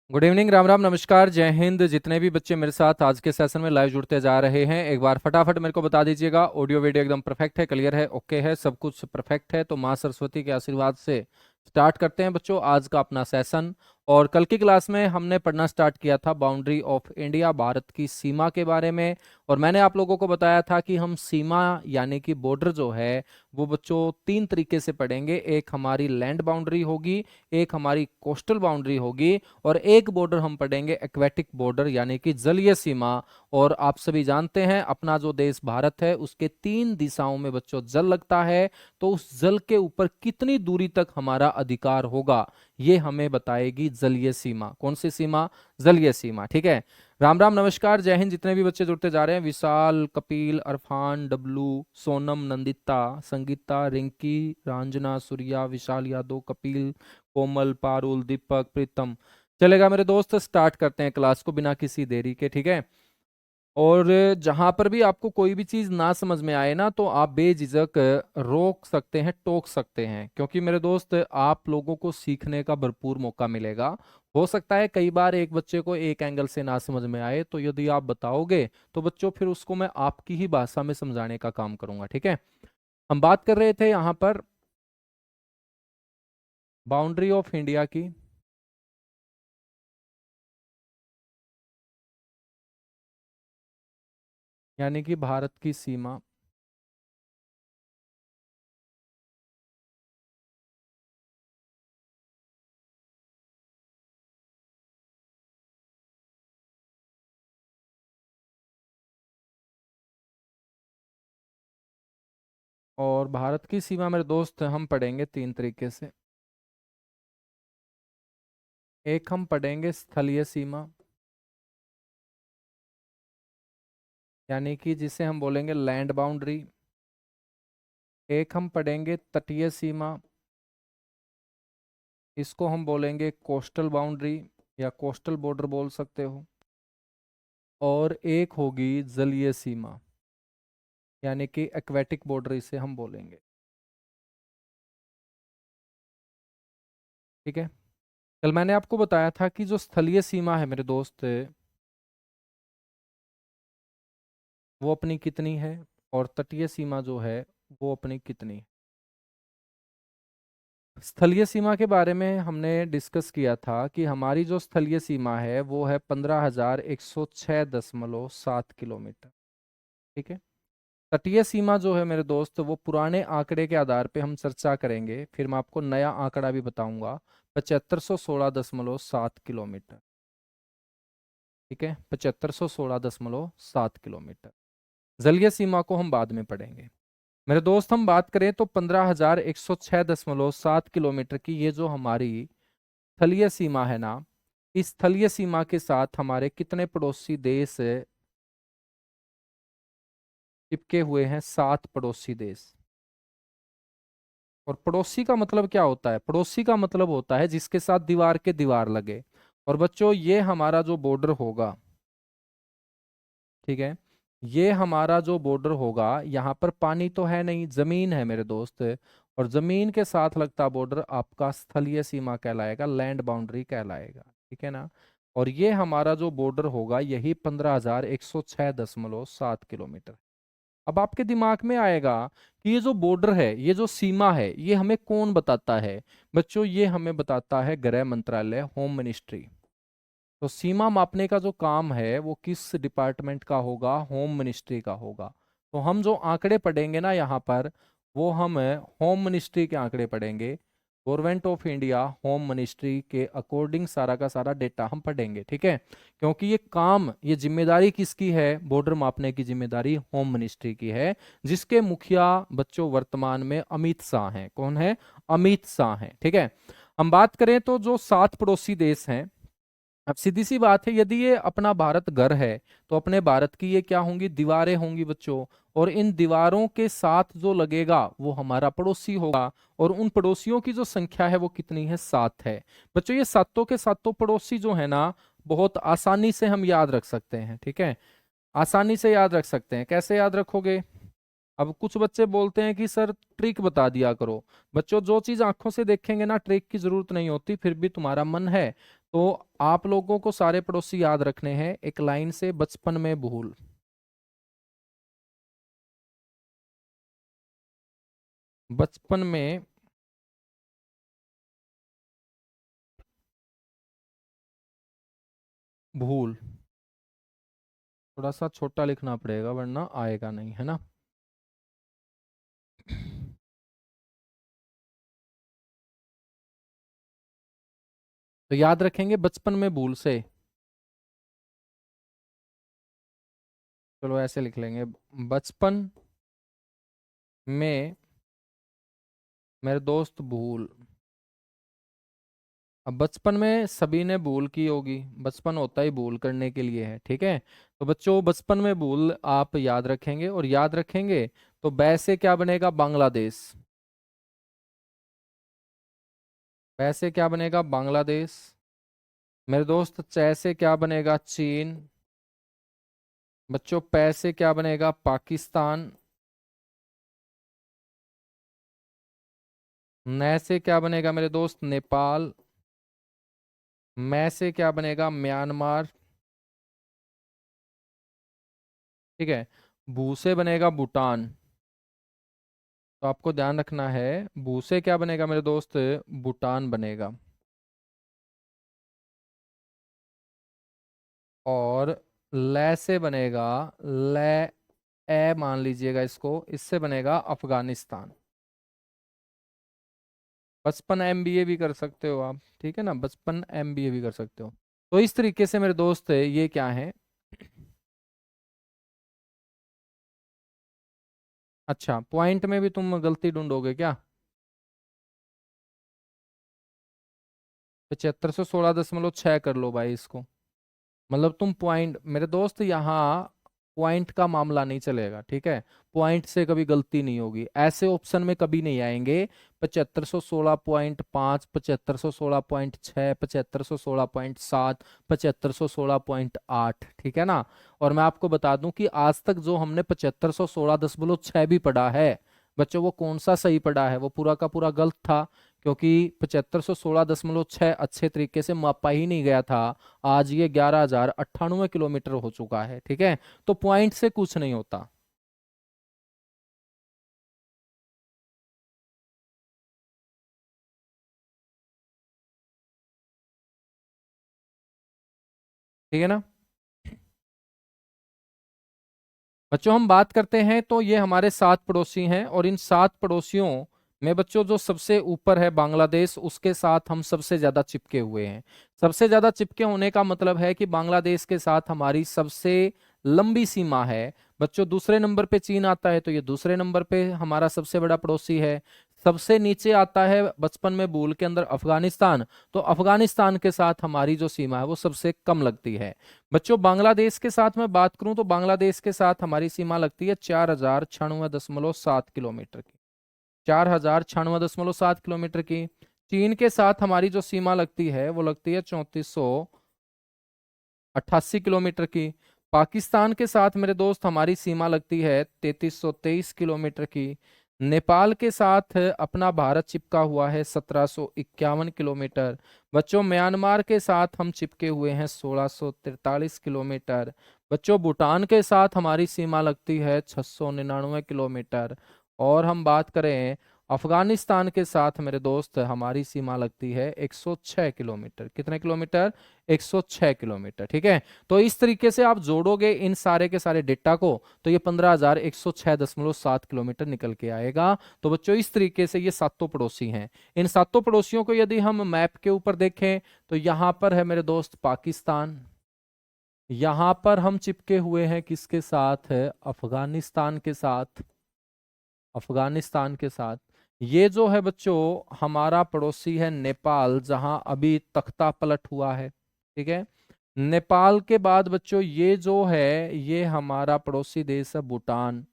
Good evening, Ram Ram, नमस्कार, जय हिंद। जितने भी बच्चे मेरे साथ आज के सेशन में लाइव जुड़ते जा रहे हैं, एक बार फटाफट मेरे को बता दीजिएगा। ऑडियो वीडियो एकदम परफेक्ट है, क्लियर है, ओके है, सब कुछ परफेक्ट है। तो माँ सरस्वती के आशीर्वाद से स्टार्ट करते हैं बच्चों आज का अपना सेशन। और कल की क्लास में हमने पढ़ना स्टार्ट किया था बाउंड्री ऑफ इंडिया, भारत की सीमा के बारे में। और मैंने आप लोगों को बताया था कि हम सीमा यानी कि बॉर्डर जो है वो बच्चों तीन तरीके से पढ़ेंगे। एक हमारी लैंड बाउंड्री होगी, एक हमारी कोस्टल बाउंड्री होगी, और एक बॉर्डर हम पढ़ेंगे एक्वेटिक बॉर्डर यानी कि जलीय सीमा। और आप सभी जानते हैं अपना जो देश भारत है उसके तीन दिशाओं में बच्चों जल लगता है। तो उस जल के ऊपर कितनी दूरी तक हमारा अधिकार होगा ये हमें बताएगी जलीय सीमा। कौन सी सीमा? जलीय सीमा। ठीक है। राम राम, नमस्कार, जय हिंद। जितने भी बच्चे जुड़ते जा रहे हैं, विशाल, कपिल, अरफान, डब्लू, सोनम, नंदिता, संगीता, रिंकी, रंजना, सूर्या, विशाल यादव, कपिल, कोमल, पारुल, दीपक, प्रीतम। चलेगा मेरे दोस्त, स्टार्ट करते हैं क्लास को बिना किसी देरी के। ठीक है। और जहां पर भी आपको कोई भी चीज ना समझ में आए ना तो आप बेझिझक रोक सकते हैं, टोक सकते हैं, क्योंकि मेरे दोस्त आप लोगों को सीखने का भरपूर मौका मिलेगा। हो सकता है कई बार एक बच्चे को एक एंगल से ना समझ में आए, तो यदि आप बताओगे तो बच्चों फिर उसको मैं आपकी ही भाषा में समझाने का काम करूंगा। ठीक है। हम बात कर रहे थे यहाँ पर बाउंड्री ऑफ इंडिया की, यानी कि भारत की सीमा। और भारत की सीमा मेरे दोस्त हम पढ़ेंगे तीन तरीके से। एक हम पढ़ेंगे स्थलीय सीमा, यानी कि जिसे हम बोलेंगे लैंड बाउंड्री। एक हम पढ़ेंगे तटीय सीमा, इसको हम बोलेंगे कोस्टल बाउंड्री या कोस्टल बॉर्डर बोल सकते हो। और एक होगी जलीय सीमा, यानी कि एक्वेटिक बॉर्डर इसे हम बोलेंगे। ठीक है। कल मैंने आपको बताया था कि जो स्थलीय सीमा है मेरे दोस्त वो अपनी कितनी है, और तटीय सीमा जो है वो अपनी कितनी है। स्थलीय सीमा के बारे में हमने डिस्कस किया था कि हमारी जो स्थलीय सीमा है वो है 15,106.7 किलोमीटर। ठीक है। तटीय सीमा जो है मेरे दोस्त वो पुराने आंकड़े के आधार पे हम चर्चा करेंगे, फिर मैं आपको नया आंकड़ा भी बताऊंगा। 7516.7 किलोमीटर। ठीक है, 7516.7 किलोमीटर। जलीय सीमा को हम बाद में पढ़ेंगे। मेरे दोस्त हम बात करें तो 15,106.7 किलोमीटर की ये जो हमारी स्थलीय सीमा है ना, इस स्थलीय सीमा के साथ हमारे कितने पड़ोसी देश चिपके हुए हैं? 7 पड़ोसी देश। और पड़ोसी का मतलब क्या होता है? पड़ोसी का मतलब होता है जिसके साथ दीवार के दीवार लगे। और बच्चों ये हमारा जो बॉर्डर होगा, ठीक है, ये हमारा जो बॉर्डर होगा, यहाँ पर पानी तो है नहीं, जमीन है मेरे दोस्त। और जमीन के साथ लगता बॉर्डर आपका स्थलीय सीमा कहलाएगा, लैंड बाउंड्री कहलाएगा। ठीक है ना। और ये हमारा जो बॉर्डर होगा यही 15,106.7 किलोमीटर। अब आपके दिमाग में आएगा कि ये जो बॉर्डर है, ये जो सीमा है, ये हमें कौन बताता है? बच्चों ये हमें बताता है गृह मंत्रालय, होम मिनिस्ट्री। तो सीमा मापने का जो काम है वो किस डिपार्टमेंट का होगा? होम मिनिस्ट्री का होगा। तो हम जो आंकड़े पढ़ेंगे ना यहाँ पर, वो हम होम मिनिस्ट्री के आंकड़े पढ़ेंगे। Government of India home ministry के अकॉर्डिंग सारा का सारा डेटा हम पढ़ेंगे। ठीक है। क्योंकि ये काम, ये जिम्मेदारी किसकी है? बॉर्डर मापने की जिम्मेदारी होम मिनिस्ट्री की है, जिसके मुखिया बच्चों वर्तमान में अमित शाह हैं। कौन है? अमित शाह हैं। ठीक है। हम बात करें तो जो 7 पड़ोसी देश हैं, अब सीधी सी बात है, यदि ये अपना भारत घर है तो अपने भारत की ये क्या होंगी? दीवारें होंगी बच्चों। और इन दीवारों के साथ जो लगेगा वो हमारा पड़ोसी होगा। और उन पड़ोसियों की जो संख्या है वो कितनी है? 7 है। बच्चों ये सातों के सातों पड़ोसी जो है ना, बहुत आसानी से हम याद रख सकते हैं। ठीक है। आसानी से याद रख सकते हैं। कैसे याद रखोगे? अब कुछ बच्चे बोलते हैं कि सर ट्रिक बता दिया करो। बच्चों जो चीज आंखों से देखेंगे ना, ट्रिक की जरूरत नहीं होती, फिर भी तुम्हारा मन है तो आप लोगों को सारे पड़ोसी याद रखने हैं एक लाइन से, बचपन में भूल। बचपन में भूल। थोड़ा सा छोटा लिखना पड़ेगा वरना आएगा नहीं, है ना। तो याद रखेंगे बचपन में भूल से। चलो ऐसे लिख लेंगे, बचपन में मेरे दोस्त भूल। अब बचपन में सभी ने भूल की होगी, बचपन होता ही भूल करने के लिए है, ठीक है। तो बच्चों बचपन में भूल आप याद रखेंगे, और याद रखेंगे तो बै से क्या बनेगा, बांग्लादेश। बै से क्या बनेगा, बांग्लादेश। मेरे दोस्त चे से क्या बनेगा, चीन। बच्चों पै से क्या बनेगा, पाकिस्तान। नै से क्या बनेगा मेरे दोस्त, नेपाल। मै से क्या बनेगा, म्यांमार। ठीक है। भू से बनेगा भूटान। तो आपको ध्यान रखना है, भू से क्या बनेगा मेरे दोस्त, भूटान बनेगा। और लै से बनेगा, लै ए मान लीजिएगा इसको, इससे बनेगा अफगानिस्तान। बचपन एमबीए भी कर सकते हो आप, ठीक है ना, बचपन एमबीए भी कर सकते हो। तो इस तरीके से मेरे दोस्त ये क्या है। अच्छा, पॉइंट में भी तुम गलती ढूंढोगे क्या। 7516.6 कर लो भाई इसको। मतलब तुम पॉइंट मेरे दोस्त, यहाँ पॉइंट का मामला नहीं चलेगा, ठीक है। पॉइंट से कभी गलती नहीं होगी, ऐसे ऑप्शन में कभी नहीं आएंगे। 7516.5, 7516.6, 7516.7, 7516.8, ठीक है ना। और मैं आपको बता दूं कि आज तक जो हमने 7516.6 भी पढ़ा है बच्चों, वो कौन सा सही पढ़ा है, वो पूरा का पूरा गलत था। क्योंकि 7516.6 अच्छे तरीके से मापा ही नहीं गया था। आज ये 11,098 किलोमीटर हो चुका है, ठीक है। तो पॉइंट से कुछ नहीं होता। ठीक है ना। बच्चों हम बात करते हैं तो ये हमारे 7 पड़ोसी हैं, और इन 7 पड़ोसियों में बच्चों जो सबसे ऊपर है बांग्लादेश, उसके साथ हम सबसे ज्यादा चिपके हुए हैं। सबसे ज्यादा चिपके होने का मतलब है कि बांग्लादेश के साथ हमारी सबसे लंबी सीमा है। बच्चों दूसरे नंबर पे चीन आता है, तो ये दूसरे नंबर पे हमारा सबसे बड़ा पड़ोसी है। सबसे नीचे आता है बचपन में भूल के अंदर अफगानिस्तान। तो अफगानिस्तान के साथ हमारी जो सीमा है वो सबसे कम लगती है। बच्चों बांग्लादेश के साथ मैं बात करूं तो बांग्लादेश के साथ हमारी सीमा लगती है 4096.7 किलोमीटर की। 4096.7 किलोमीटर की। चीन के साथ हमारी जो सीमा लगती है वो लगती है 3488 किलोमीटर की। पाकिस्तान के साथ मेरे दोस्त हमारी सीमा लगती है 3323 किलोमीटर की। नेपाल के साथ अपना भारत चिपका हुआ है 1751 किलोमीटर। बच्चों म्यांमार के साथ हम चिपके हुए हैं 1643 किलोमीटर। बच्चों भूटान के साथ हमारी सीमा लगती है 699 किलोमीटर। और हम बात करें अफगानिस्तान के साथ मेरे दोस्त हमारी सीमा लगती है 106 किलोमीटर। कितने किलोमीटर, 106 किलोमीटर, ठीक है। तो इस तरीके से आप जोड़ोगे इन सारे के सारे डेटा को, तो ये 15,106.7 किलोमीटर निकल के आएगा। तो बच्चों इस तरीके से ये 7 पड़ोसी हैं। इन 7 पड़ोसियों को यदि हम मैप के ऊपर देखें तो यहाँ पर है मेरे दोस्त पाकिस्तान। यहाँ पर हम चिपके हुए हैं किसके साथ है, अफगानिस्तान के साथ। अफगानिस्तान के साथ ये जो है बच्चों हमारा पड़ोसी है नेपाल, जहां अभी तख्ता पलट हुआ है, ठीक है। नेपाल के बाद बच्चों ये जो है ये हमारा पड़ोसी देश है भूटान।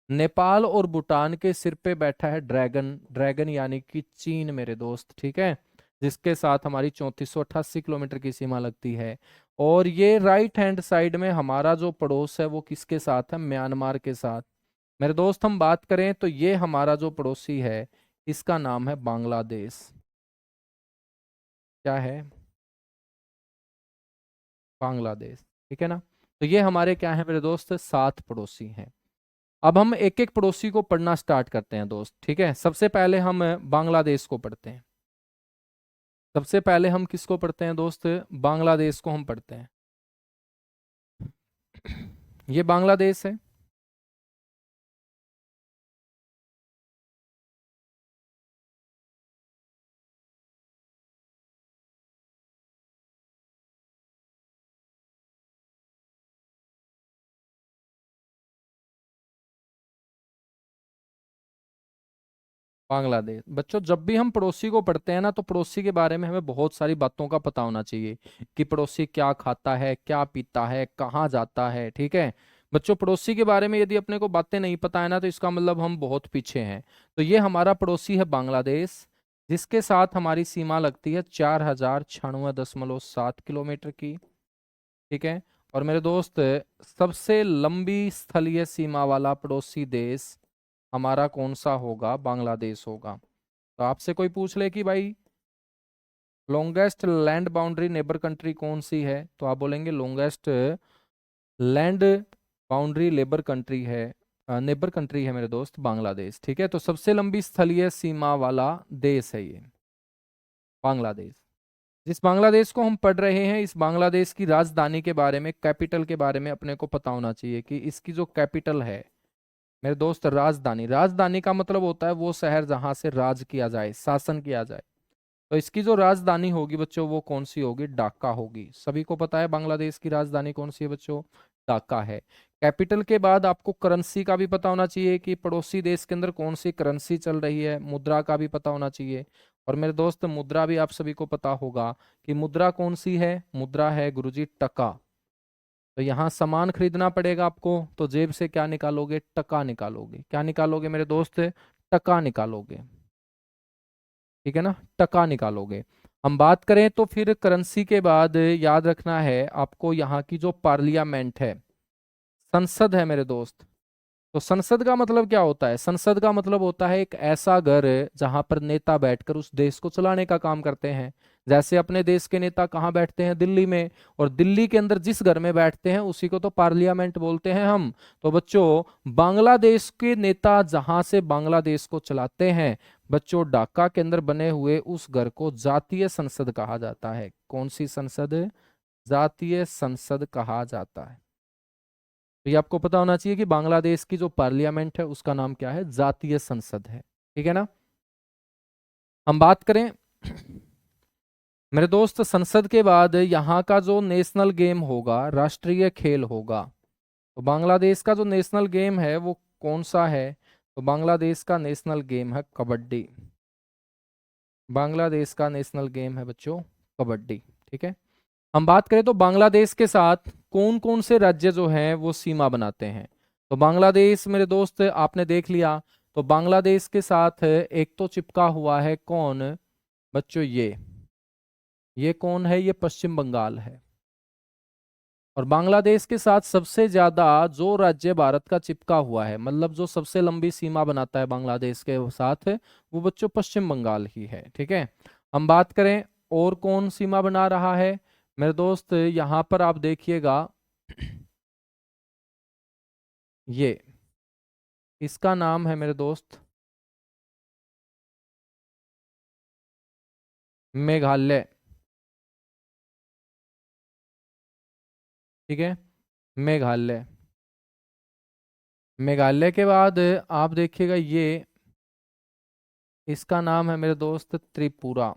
नेपाल और भूटान के सिर पे बैठा है ड्रैगन, ड्रैगन यानी कि चीन मेरे दोस्त, ठीक है। जिसके साथ हमारी 3488 किलोमीटर की सीमा लगती है। और ये राइट हैंड साइड में हमारा जो पड़ोस है वो किसके साथ है, म्यांमार के साथ। मेरे दोस्त हम बात करें तो ये हमारा जो पड़ोसी है इसका नाम है बांग्लादेश। क्या है, बांग्लादेश। ठीक है ना। तो ये हमारे क्या है मेरे दोस्त, 7 पड़ोसी हैं। अब हम एक एक पड़ोसी को पढ़ना स्टार्ट करते हैं दोस्त। ठीक है, सबसे पहले हम बांग्लादेश को पढ़ते हैं। सबसे पहले हम किसको पढ़ते हैं दोस्त, बांग्लादेश को हम पढ़ते हैं। ये बांग्लादेश है। बांग्लादेश। बच्चों जब भी हम पड़ोसी को पढ़ते हैं ना, तो पड़ोसी के बारे में हमें बहुत सारी बातों का पता होना चाहिए कि पड़ोसी क्या खाता है, क्या पीता है, कहाँ जाता है। ठीक है बच्चों, पड़ोसी के बारे में यदि अपने को बातें नहीं पता है ना, तो इसका मतलब हम बहुत पीछे हैं। तो ये हमारा पड़ोसी है बांग्लादेश, जिसके साथ हमारी सीमा लगती है 4096.7 किलोमीटर की। ठीक है। और मेरे दोस्त, सबसे लंबी स्थलीय सीमा वाला पड़ोसी देश हमारा कौन सा होगा, बांग्लादेश होगा। तो आपसे कोई पूछ ले कि भाई longest land boundary neighbour country कौन सी है, तो आप बोलेंगे longest land boundary labour country है, नेबर कंट्री है मेरे दोस्त, बांग्लादेश। ठीक है, तो सबसे लंबी स्थलीय सीमा वाला देश है ये बांग्लादेश। जिस बांग्लादेश को हम पढ़ रहे हैं, इस बांग्लादेश की राजधानी के बारे में, कैपिटल के बारे में अपने को पता होना चाहिए कि इसकी जो कैपिटल है मेरे दोस्त, राजधानी। राजधानी का मतलब होता है वो शहर जहां से राज किया जाए, शासन किया जाए। तो इसकी जो राजधानी होगी बच्चों, वो कौन सी होगी, ढाका होगी। सभी को पता है बांग्लादेश की राजधानी कौन सी है बच्चों, ढाका है। कैपिटल के बाद आपको करेंसी का भी पता होना चाहिए कि पड़ोसी देश के अंदर कौन सी करेंसी चल रही है, मुद्रा का भी पता होना चाहिए। और मेरे दोस्त, मुद्रा भी आप सभी को पता होगा कि मुद्रा कौन सी है, मुद्रा है गुरुजी टका। तो यहाँ सामान खरीदना पड़ेगा आपको, तो जेब से क्या निकालोगे, टका निकालोगे। क्या निकालोगे मेरे दोस्त, टका निकालोगे। ठीक है ना, टका निकालोगे। हम बात करें तो फिर करेंसी के बाद याद रखना है आपको, यहाँ की जो पार्लियामेंट है, संसद है मेरे दोस्त। तो संसद का मतलब क्या होता है, संसद का मतलब होता है एक ऐसा घर जहां पर नेता बैठकर उस देश को चलाने का काम करते हैं। जैसे अपने देश के नेता कहाँ बैठते हैं, दिल्ली में। और दिल्ली के अंदर जिस घर में बैठते हैं उसी को तो पार्लियामेंट बोलते हैं हम। तो बच्चों, बांग्लादेश के नेता जहां से बांग्लादेश को चलाते हैं बच्चों, ढाका के अंदर बने हुए उस घर को जातीय संसद कहा जाता है। कौन सी संसद, जातीय संसद कहा जाता है। तो ये आपको पता होना चाहिए कि बांग्लादेश की जो पार्लियामेंट है उसका नाम क्या है, जातीय संसद है। ठीक है ना। हम बात करें मेरे दोस्त, संसद के बाद यहाँ का जो नेशनल गेम होगा, राष्ट्रीय खेल होगा, तो बांग्लादेश का जो नेशनल गेम है वो कौन सा है, तो बांग्लादेश का नेशनल गेम है कबड्डी। बांग्लादेश का नेशनल गेम है बच्चों कबड्डी। ठीक है। हम बात करें तो बांग्लादेश के साथ कौन कौन से राज्य जो हैं वो सीमा बनाते हैं। तो बांग्लादेश मेरे दोस्त आपने देख लिया, तो बांग्लादेश के साथ एक तो चिपका हुआ है कौन बच्चों, ये कौन है, ये पश्चिम बंगाल है। और बांग्लादेश के साथ सबसे ज्यादा जो राज्य भारत का चिपका हुआ है, मतलब जो सबसे लंबी सीमा बनाता है बांग्लादेश के साथ, वो बच्चों पश्चिम बंगाल ही है। ठीक है। हम बात करें और कौन सीमा बना रहा है मेरे दोस्त, यहाँ पर आप देखिएगा, ये इसका नाम है मेरे दोस्त मेघालय। ठीक है, मेघालय। मेघालय के बाद आप देखिएगा, ये इसका नाम है मेरे दोस्त त्रिपुरा।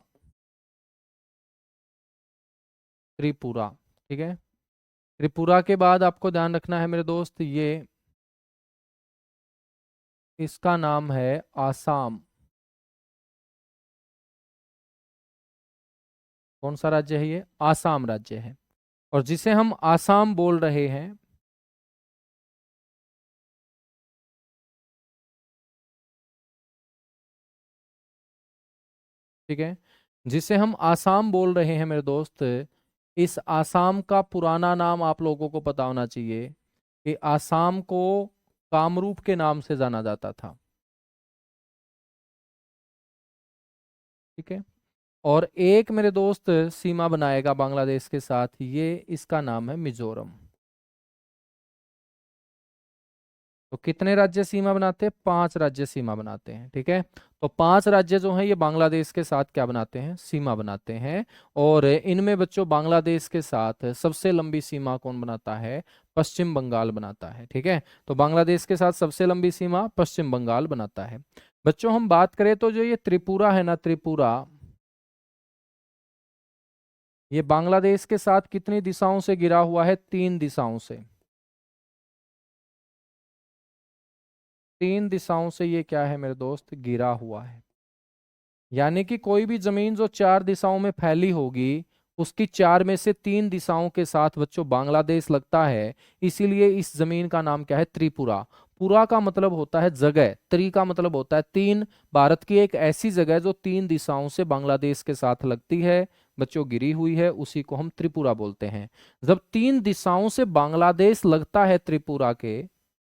त्रिपुरा। ठीक है। त्रिपुरा के बाद आपको ध्यान रखना है मेरे दोस्त, ये इसका नाम है आसाम। कौन सा राज्य है ये, आसाम राज्य है। और जिसे हम आसाम बोल रहे हैं, ठीक है, जिसे हम आसाम बोल रहे हैं मेरे दोस्त, इस आसाम का पुराना नाम आप लोगों को पता होना चाहिए कि आसाम को कामरूप के नाम से जाना जाता था। ठीक है। और एक मेरे दोस्त सीमा बनाएगा बांग्लादेश के साथ, ये इसका नाम है मिजोरम। तो कितने राज्य सीमा बनाते हैं? 5 राज्य सीमा बनाते हैं, ठीक है। तो 5 राज्य जो हैं ये बांग्लादेश के साथ क्या बनाते हैं? सीमा बनाते हैं। और इनमें बच्चों बांग्लादेश के साथ सबसे लंबी सीमा कौन बनाता है? पश्चिम बंगाल बनाता है, ठीक है। तो बांग्लादेश के साथ सबसे लंबी सीमा पश्चिम बंगाल बनाता है। बच्चों हम बात करें तो जो ये त्रिपुरा है ना, त्रिपुरा, ये बांग्लादेश के साथ कितनी दिशाओं से घिरा हुआ है? 3 दिशाओं से। 3 दिशाओं से ये क्या है मेरे दोस्त? घिरा हुआ है। यानी कि कोई भी जमीन जो 4 दिशाओं में फैली होगी, उसकी 4 में से 3 दिशाओं के साथ बच्चों बांग्लादेश लगता है। इसीलिए इस जमीन का नाम क्या है? त्रिपुरा। पुरा का मतलब होता है जगह, त्रि का मतलब होता है 3। भारत की एक ऐसी जगह जो 3 दिशाओं से बांग्लादेश के साथ लगती है, बच्चों गिरी हुई है, उसी को हम त्रिपुरा बोलते हैं। जब 3 दिशाओं से बांग्लादेश लगता है त्रिपुरा के,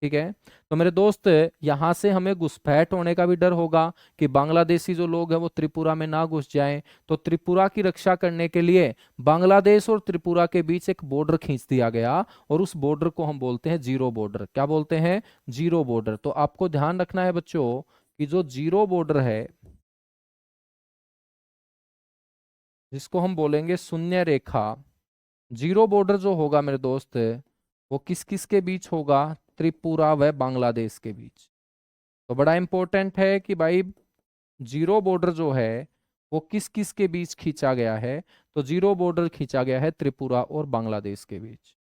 ठीक है, तो मेरे दोस्त यहां से हमें घुसपैठ होने का भी डर होगा कि बांग्लादेशी जो लोग हैं वो त्रिपुरा में ना घुस जाएं। तो त्रिपुरा की रक्षा करने के लिए बांग्लादेश और त्रिपुरा के बीच एक बॉर्डर खींच दिया गया, और उस बॉर्डर को हम बोलते हैं जीरो बॉर्डर। क्या बोलते हैं? Zero border. तो आपको ध्यान रखना है बच्चों कि जो जीरो बॉर्डर है, जिसको हम बोलेंगे शून्य रेखा, जीरो बॉर्डर जो होगा मेरे दोस्त, वो किस किस के बीच होगा? त्रिपुरा व बांग्लादेश के बीच। तो बड़ा इंपॉर्टेंट है कि भाई जीरो बॉर्डर जो है वो किस किस के बीच खींचा गया है? तो जीरो बॉर्डर खींचा गया है त्रिपुरा और बांग्लादेश के बीच,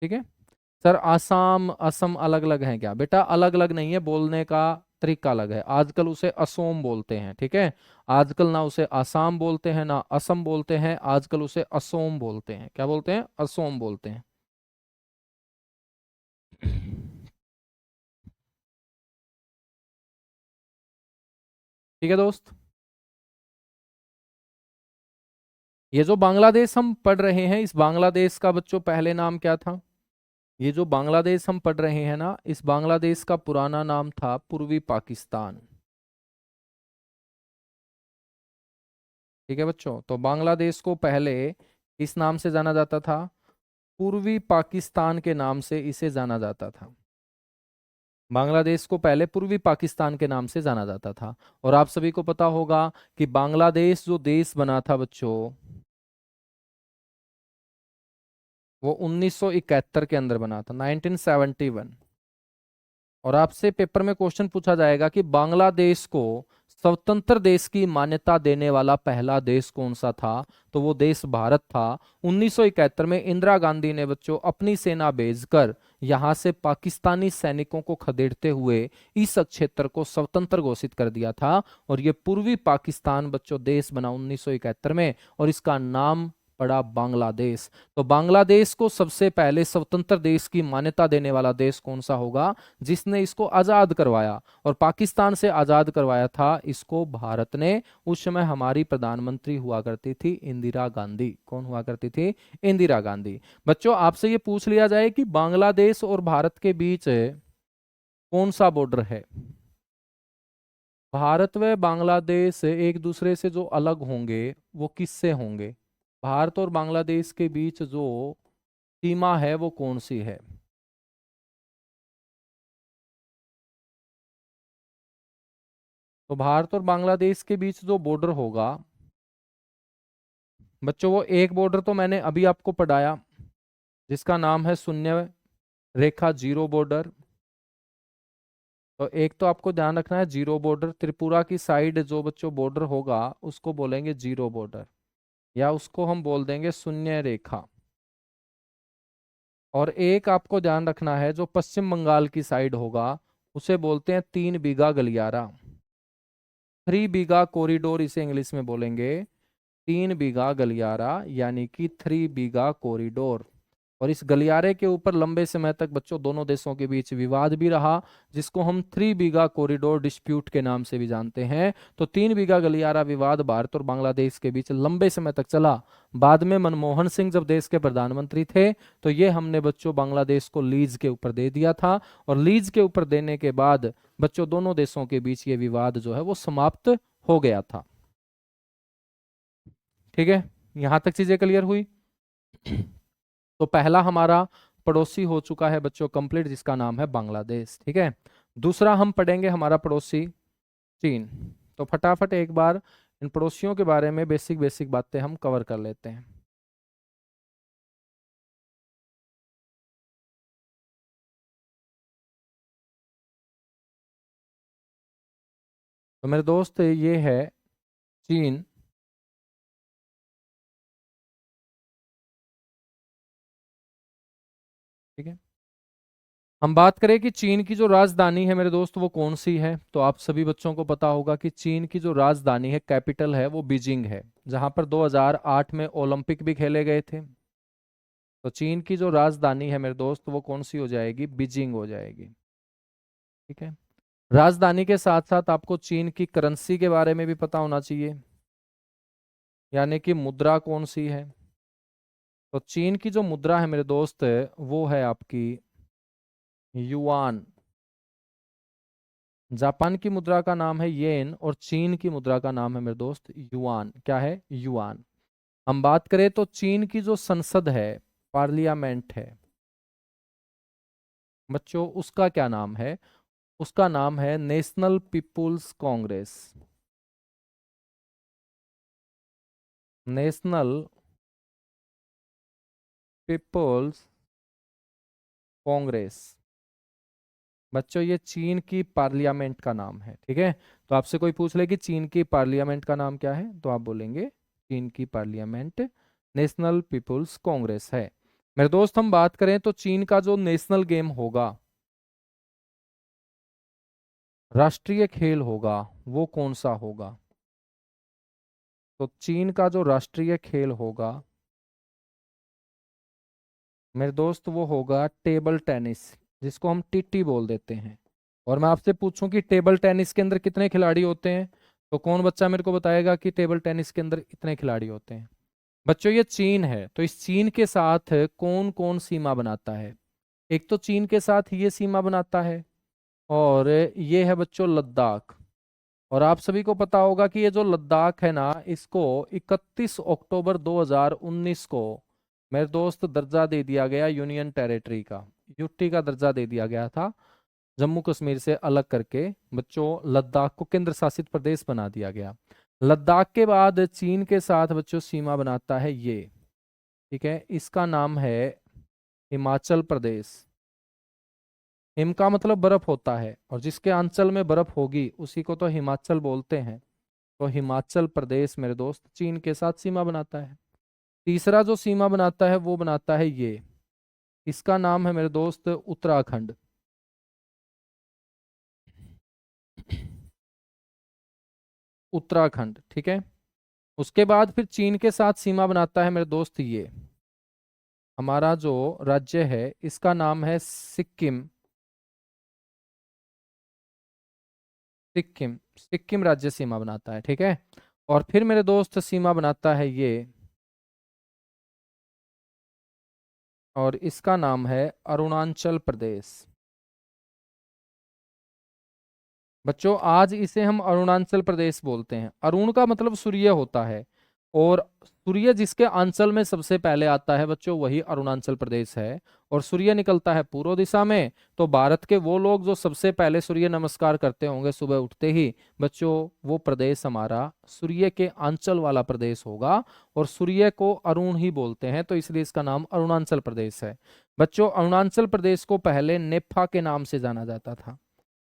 ठीक है। सर आसाम असम अलग अलग है क्या? बेटा अलग अलग नहीं है, बोलने का तरीका अलग है। आजकल उसे असोम बोलते हैं, ठीक है। आजकल ना उसे आसाम बोलते हैं ना असम बोलते हैं, आजकल उसे असोम बोलते हैं। क्या बोलते हैं? असोम बोलते हैं। ठीक है दोस्त। ये जो बांग्लादेश हम पढ़ रहे हैं, इस बांग्लादेश का बच्चों पहले नाम क्या था? ये जो बांग्लादेश हम पढ़ रहे हैं ना, इस बांग्लादेश का पुराना नाम था पूर्वी पाकिस्तान। ठीक है बच्चों, तो बांग्लादेश को पहले इस नाम से जाना जाता था, पूर्वी पाकिस्तान के नाम से इसे जाना जाता था। बांग्लादेश को पहले पूर्वी पाकिस्तान के नाम से जाना जाता था। और आप सभी को पता होगा कि बांग्लादेश जो देश बना था बच्चों, वो 1971 के अंदर बना था, 1971। और आपसे पेपर में क्वेश्चन पूछा जाएगा कि बांग्लादेश को स्वतंत्र देश की मान्यता देने वाला पहला देश कौन सा था? तो वो देश भारत था। 1971 में इंदिरा गांधी ने बच्चों अपनी सेना भेजकर यहां से पाकिस्तानी सैनिकों को खदेड़ते हुए इस क्षेत्र को स्वतंत्र घोषित कर दिया था। और ये पूर्वी पाकिस्तान बच्चों देश बना 1971 में, और इसका नाम पड़ा बांग्लादेश। तो बांग्लादेश को सबसे पहले स्वतंत्र देश की मान्यता देने वाला देश कौन सा होगा? जिसने इसको आजाद करवाया, और पाकिस्तान से आजाद करवाया था इसको भारत ने। उस समय हमारी प्रधानमंत्री हुआ करती थी इंदिरा गांधी। कौन हुआ करती थी? इंदिरा गांधी। बच्चों आपसे ये पूछ लिया जाए कि बांग्लादेश और भारत के बीच कौन सा बॉर्डर है? भारत व बांग्लादेश एक दूसरे से जो अलग होंगे वो किससे होंगे? भारत और बांग्लादेश के बीच जो सीमा है वो कौन सी है? तो भारत और बांग्लादेश के बीच जो बॉर्डर होगा बच्चों, वो एक बॉर्डर तो मैंने अभी आपको पढ़ाया, जिसका नाम है शून्य रेखा, जीरो बॉर्डर। तो एक तो आपको ध्यान रखना है जीरो बॉर्डर, त्रिपुरा की साइड जो बच्चों बॉर्डर होगा उसको बोलेंगे जीरो बॉर्डर, या उसको हम बोल देंगे शून्य रेखा। और एक आपको ध्यान रखना है जो पश्चिम बंगाल की साइड होगा, उसे बोलते हैं 3 बीघा गलियारा, 3 बीघा कॉरिडोर इसे इंग्लिश में बोलेंगे। 3 बीघा गलियारा यानी कि 3 बीघा कॉरिडोर। और इस गलियारे के ऊपर लंबे समय तक बच्चों दोनों देशों के बीच विवाद भी रहा, जिसको हम 3 बीघा कॉरिडोर डिस्प्यूट के नाम से भी जानते हैं। तो 3 बीघा गलियारा विवाद भारत और बांग्लादेश के बीच लंबे समय तक चला। बाद में मनमोहन सिंह जब देश के प्रधानमंत्री थे, तो ये हमने बच्चों बांग्लादेश को लीज के ऊपर दे दिया था। और लीज के ऊपर देने के बाद बच्चों दोनों देशों के बीच ये विवाद जो है वो समाप्त हो गया था। ठीक है, यहां तक चीजें क्लियर हुई। तो पहला हमारा पड़ोसी हो चुका है बच्चों कंप्लीट, जिसका नाम है बांग्लादेश। ठीक है, दूसरा हम पढ़ेंगे हमारा पड़ोसी चीन। तो फटाफट एक बार इन पड़ोसियों के बारे में बेसिक बेसिक बातें हम कवर कर लेते हैं। तो मेरे दोस्त ये है चीन। ठीक है, हम बात करें कि चीन की जो राजधानी है मेरे दोस्त वो कौन सी है, तो आप सभी बच्चों को पता होगा कि चीन की जो राजधानी है, कैपिटल है, वो बीजिंग है, जहां पर 2008 में ओलंपिक भी खेले गए थे। तो चीन की जो राजधानी है मेरे दोस्त वो कौन सी हो जाएगी, बीजिंग हो जाएगी। ठीक है, राजधानी के साथ साथ आपको चीन की करेंसी के बारे में भी पता होना चाहिए, यानी कि मुद्रा कौन सी है। तो चीन की जो मुद्रा है मेरे दोस्त वो है आपकी युआन। जापान की मुद्रा का नाम है येन और चीन की मुद्रा का नाम है मेरे दोस्त युआन। क्या है, युआन। हम बात करें तो चीन की जो संसद है, पार्लियामेंट है बच्चों, उसका क्या नाम है, उसका नाम है National People's Congress. National People's Congress बच्चों, ये चीन की पार्लियामेंट का नाम है। ठीक है, तो आपसे कोई पूछ ले कि चीन की पार्लियामेंट का नाम क्या है, तो आप बोलेंगे चीन की पार्लियामेंट नेशनल पीपुल्स कांग्रेस है। मेरे दोस्त हम बात करें तो चीन का जो नेशनल गेम होगा, राष्ट्रीय खेल होगा, वो कौन सा होगा। तो चीन का जो राष्ट्रीय खेल होगा मेरे दोस्त वो होगा टेबल टेनिस, जिसको हम टीटी बोल देते हैं। और मैं आपसे पूछूं कि टेबल टेनिस के अंदर कितने खिलाड़ी होते हैं, तो कौन बच्चा मेरे को बताएगा कि टेबल टेनिस के अंदर इतने खिलाड़ी होते हैं। बच्चों ये चीन है, तो इस चीन के साथ कौन कौन सीमा बनाता है। एक तो चीन के साथ ये सीमा बनाता है, और ये है बच्चों लद्दाख। और आप सभी को पता होगा कि ये जो लद्दाख है ना, इसको 31 अक्टूबर 2019 को मेरे दोस्त दर्जा दे दिया गया यूनियन टेरिटरी का, यूटी का दर्जा दे दिया गया था। जम्मू कश्मीर से अलग करके बच्चों लद्दाख को केंद्र शासित प्रदेश बना दिया गया। लद्दाख के बाद चीन के साथ बच्चों सीमा बनाता है ये। ठीक है, इसका नाम है हिमाचल प्रदेश। हिम का मतलब बर्फ होता है, और जिसके अंचल में बर्फ होगी उसी को तो हिमाचल बोलते हैं। तो हिमाचल प्रदेश मेरे दोस्त चीन के साथ सीमा बनाता है। तीसरा जो सीमा बनाता है वो बनाता है ये, इसका नाम है मेरे दोस्त उत्तराखंड। उत्तराखंड, ठीक है। उसके बाद फिर चीन के साथ सीमा बनाता है मेरे दोस्त ये, हमारा जो राज्य है इसका नाम है सिक्किम। सिक्किम, सिक्किम राज्य सीमा बनाता है। ठीक है, और फिर मेरे दोस्त सीमा बनाता है ये, और इसका नाम है अरुणाचल प्रदेश। बच्चों आज इसे हम अरुणाचल प्रदेश बोलते हैं। अरुण का मतलब सूर्य होता है, और सूर्य जिसके अंचल में सबसे पहले आता है बच्चों वही अरुणाचल प्रदेश है। और सूर्य निकलता है पूर्व दिशा में, तो भारत के वो लोग जो सबसे पहले सूर्य नमस्कार करते होंगे सुबह उठते ही बच्चों, वो प्रदेश हमारा सूर्य के अंचल वाला प्रदेश होगा। और सूर्य को अरुण ही बोलते हैं, तो इसलिए इसका नाम अरुणाचल प्रदेश है। बच्चों अरुणाचल प्रदेश को पहले नेफा के नाम से जाना जाता था।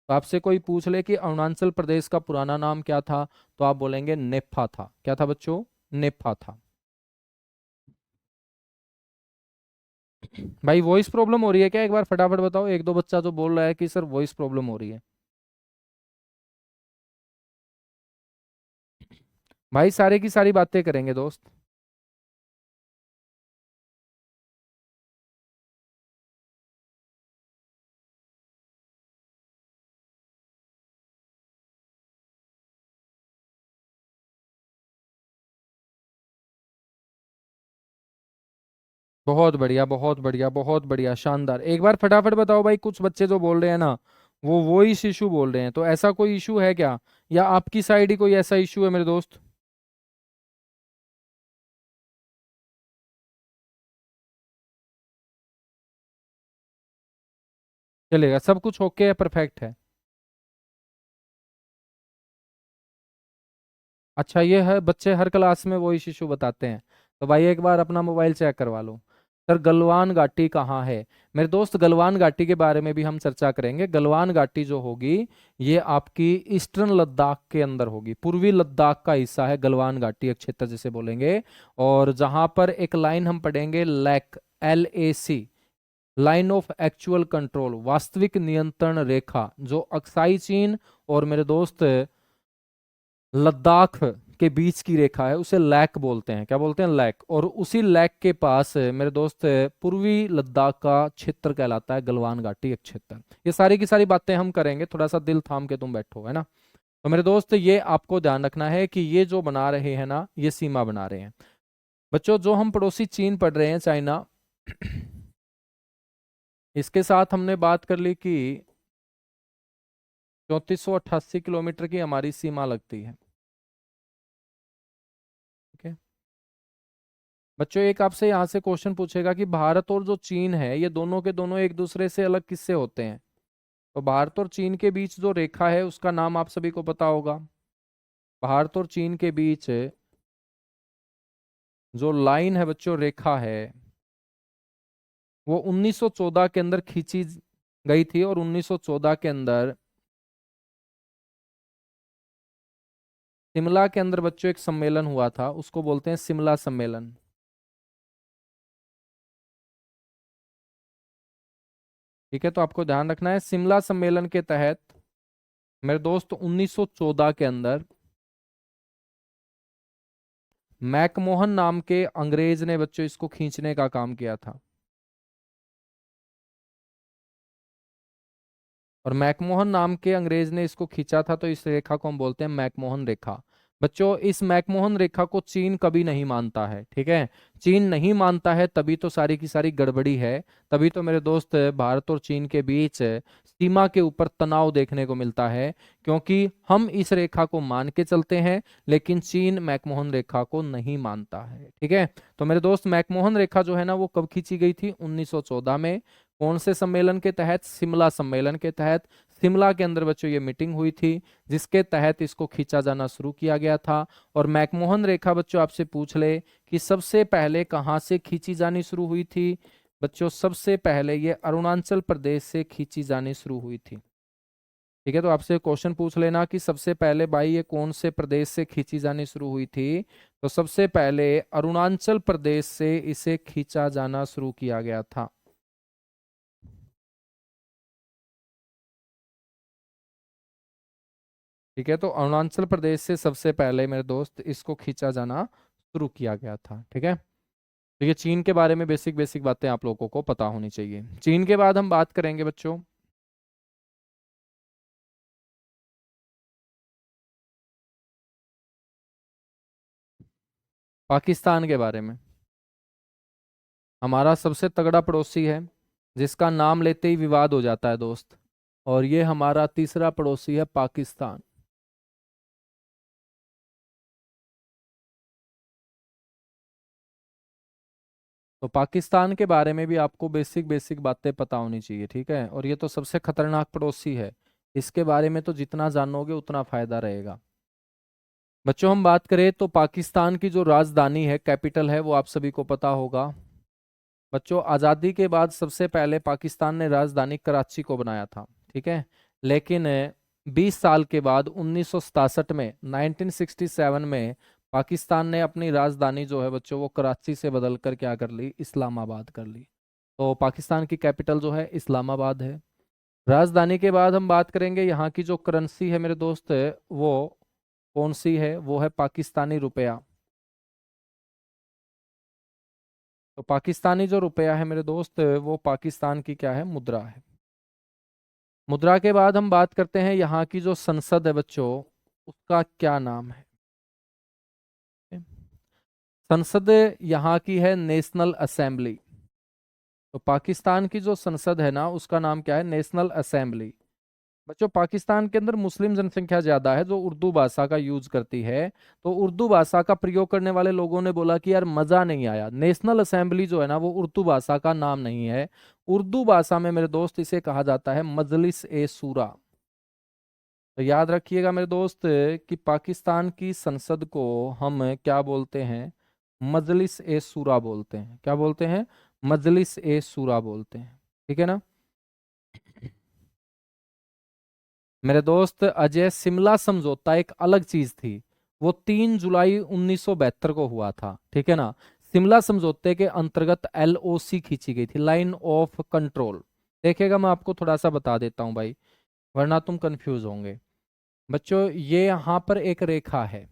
तो आपसे कोई पूछ ले कि अरुणाचल प्रदेश का पुराना नाम क्या था, तो आप बोलेंगे नेफा था। क्या था बच्चों, नेफा था। भाई वॉइस प्रॉब्लम हो रही है क्या, एक बार फटाफट बताओ। एक दो बच्चा जो बोल रहा है कि सर वॉइस प्रॉब्लम हो रही है। भाई सारे की सारी बातें करेंगे दोस्त। बहुत बढ़िया, बहुत बढ़िया, बहुत बढ़िया, शानदार। एक बार फटाफट बताओ भाई, कुछ बच्चे जो बोल रहे हैं ना वो वॉइस इशू बोल रहे हैं, तो ऐसा कोई इशू है क्या, या आपकी साइड ही कोई ऐसा इशू है मेरे दोस्त। चलेगा, सब कुछ ओके है, परफेक्ट है। अच्छा, ये है बच्चे हर क्लास में वही इशू बताते हैं। तो भाई एक बार अपना मोबाइल चेक करवा लो। सर गलवान घाटी कहाँ है? मेरे दोस्त गलवान घाटी के बारे में भी हम चर्चा करेंगे। गलवान घाटी जो होगी, ये आपकी ईस्टर्न लद्दाख के अंदर होगी, पूर्वी लद्दाख का हिस्सा है गलवान घाटी, एक क्षेत्र जिसे बोलेंगे। और जहां पर एक लाइन हम पढ़ेंगे, lack, LAC, line of actual control, वास्तविक नियंत्रण रेखा, जो अक्साई चीन और मेरे दोस्त लद्दाख के बीच की रेखा है, उसे लैक बोलते हैं। क्या बोलते हैं? लैक। और उसी लैक के पास मेरे दोस्त पूर्वी लद्दाख का क्षेत्र कहलाता है गलवान घाटी, एक क्षेत्र। ये सारी की सारी बातें हम करेंगे, थोड़ा सा दिल थाम के तुम बैठो, है ना। तो मेरे दोस्त ये आपको ध्यान रखना है कि ये जो बना रहे हैं ना, ये सीमा बना रहे हैं। बच्चों जो हम पड़ोसी चीन पढ़ रहे हैं, चाइना, इसके साथ हमने बात कर ली कि 3488 किलोमीटर की हमारी सीमा लगती है। ठीक है बच्चों, एक आपसे यहाँ से क्वेश्चन पूछेगा कि भारत और जो चीन है, ये दोनों के दोनों एक दूसरे से अलग किससे होते हैं? तो भारत और चीन के बीच जो रेखा है, उसका नाम आप सभी को पता होगा। भारत और चीन के बीच जो लाइन है बच्चों, रेखा है, वो 1914 के अंदर खींची गई थी। और 1914 के अंदर शिमला के अंदर बच्चों एक सम्मेलन हुआ था, उसको बोलते हैं शिमला सम्मेलन। ठीक है, तो आपको ध्यान रखना है, शिमला सम्मेलन के तहत मेरे दोस्त 1914 के अंदर मैकमोहन नाम के अंग्रेज ने बच्चों इसको खींचने का काम किया था। और मैकमोहन नाम के अंग्रेज ने इसको खींचा था, तो इस रेखा को हम बोलते हैं मैकमोहन रेखा। बच्चों इस मैकमोहन रेखा को चीन कभी नहीं मानता है। ठीक है, चीन नहीं मानता है, तभी तो सारी की सारी गड़बड़ी है। तभी तो मेरे दोस्त भारत और चीन के बीच सीमा के ऊपर तनाव देखने को मिलता है, क्योंकि हम इस रेखा को मान के चलते हैं, लेकिन चीन मैकमोहन रेखा को नहीं मानता है। ठीक है, तो मेरे दोस्त मैकमोहन रेखा जो है ना, वो कब खींची गई थी? 1914 में। कौन से सम्मेलन के तहत? शिमला सम्मेलन के तहत। शिमला के अंदर बच्चों ये मीटिंग हुई थी, जिसके तहत इसको खींचा जाना शुरू किया गया था। और मैकमोहन रेखा बच्चों आपसे पूछ ले कि सबसे पहले कहाँ से खींची जानी शुरू हुई थी? बच्चों सबसे पहले ये अरुणाचल प्रदेश से खींची जानी शुरू हुई थी। ठीक है, तो आपसे क्वेश्चन पूछ लेना कि सबसे पहले भाई ये कौन से प्रदेश से खींची जानी शुरू हुई थी? तो सबसे पहले अरुणाचल प्रदेश से इसे खींचा जाना शुरू किया गया था। ठीक है, तो अरुणाचल प्रदेश से सबसे पहले मेरे दोस्त इसको खींचा जाना शुरू किया गया था। ठीक है, तो ये चीन के बारे में बेसिक बेसिक बातें आप लोगों को पता होनी चाहिए। चीन के बाद हम बात करेंगे बच्चों पाकिस्तान के बारे में। हमारा सबसे तगड़ा पड़ोसी है, जिसका नाम लेते ही विवाद हो जाता है दोस्त। और ये हमारा तीसरा पड़ोसी है, पाकिस्तान। तो पाकिस्तान के बारे में भी आपको बेसिक बेसिक बातें पता होनी चाहिए। ठीक है, और ये तो सबसे खतरनाक पड़ोसी है, इसके बारे में तो जितना जानोगे उतना फायदा रहेगा। बच्चों हम बात करें तो पाकिस्तान की जो राजधानी है, कैपिटल है, वो आप सभी को पता होगा। बच्चों आज़ादी के बाद सबसे पहले पाकिस्तान ने राजधानी कराची को बनाया था। ठीक है, लेकिन 20 साल के बाद 1967 में, 1967 में पाकिस्तान ने अपनी राजधानी जो है बच्चों, वो कराची से बदल कर क्या कर ली? इस्लामाबाद कर ली। तो पाकिस्तान की कैपिटल जो है इस्लामाबाद है। राजधानी के बाद हम बात करेंगे यहाँ की जो करेंसी है मेरे दोस्त, वो कौन सी है? वो है पाकिस्तानी रुपया। तो पाकिस्तानी जो रुपया है मेरे दोस्त, वो पाकिस्तान की क्या है? मुद्रा है। मुद्रा के बाद हम बात करते हैं यहाँ की जो संसद है बच्चों, उसका क्या नाम है? संसद यहाँ की है नेशनल असेंबली। तो पाकिस्तान की जो संसद है ना, उसका नाम क्या है? National assembly. बच्चों पाकिस्तान के अंदर मुस्लिम जनसंख्या ज्यादा है जो उर्दू भाषा का यूज करती है। तो उर्दू भाषा का प्रयोग करने वाले लोगों ने बोला कि यार मजा नहीं आया, नेशनल असेंबली जो है ना वो उर्दू भाषा का नाम नहीं है। उर्दू भाषा में मेरे दोस्त इसे कहा जाता है मजलिस ए सूरा। तो याद रखिएगा मेरे दोस्त कि पाकिस्तान की संसद को हम क्या बोलते हैं, मजलिस ए सूरा बोलते हैं। क्या बोलते हैं? मजलिस ए सूरा बोलते हैं। ठीक है ना मेरे दोस्त? अजय, शिमला समझौता एक अलग चीज थी। वो 3 जुलाई 1972 को हुआ था। ठीक है ना। शिमला समझौते के अंतर्गत एलओसी खींची गई थी, लाइन ऑफ कंट्रोल। देखिएगा मैं आपको थोड़ा सा बता देता हूं भाई, वरना तुम कंफ्यूज होंगे। बच्चों ये यहाँ पर एक रेखा है,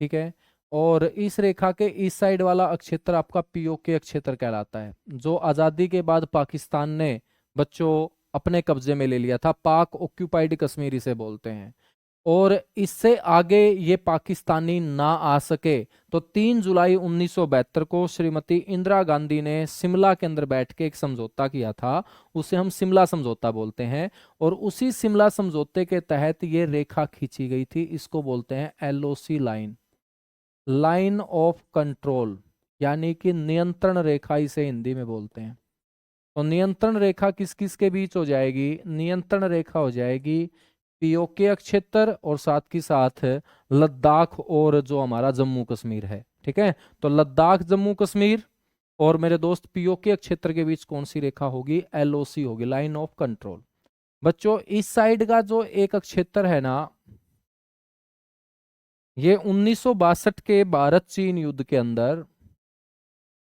ठीक है। और इस रेखा के इस साइड वाला अक्षेत्र आपका पीओके अक्षेत्र कहलाता है, जो आज़ादी के बाद पाकिस्तान ने बच्चों अपने कब्जे में ले लिया था। पाक ऑक्यूपाइड कश्मीर इसे बोलते हैं। और इससे आगे ये पाकिस्तानी ना आ सके तो 3 जुलाई 1972 को श्रीमती इंदिरा गांधी ने शिमला के अंदर बैठ के एक समझौता किया था। उसे हम शिमला समझौता बोलते हैं। और उसी शिमला समझौते के तहत ये रेखा खींची गई थी, इसको बोलते हैं LOC line, line of control, यानी कि नियंत्रण रेखा इसे हिंदी में बोलते हैं। तो नियंत्रण रेखा किस किस के बीच हो जाएगी? नियंत्रण रेखा हो जाएगी पीओके क्षेत्र और साथ की साथ लद्दाख और जो हमारा जम्मू कश्मीर है। ठीक है। तो लद्दाख जम्मू कश्मीर और मेरे दोस्त पीओके क्षेत्र के बीच कौन सी रेखा होगी? एलओसी होगी, लाइन ऑफ कंट्रोल। बच्चों इस साइड का जो एक क्षेत्र है ना, ये 1962 के भारत चीन युद्ध के अंदर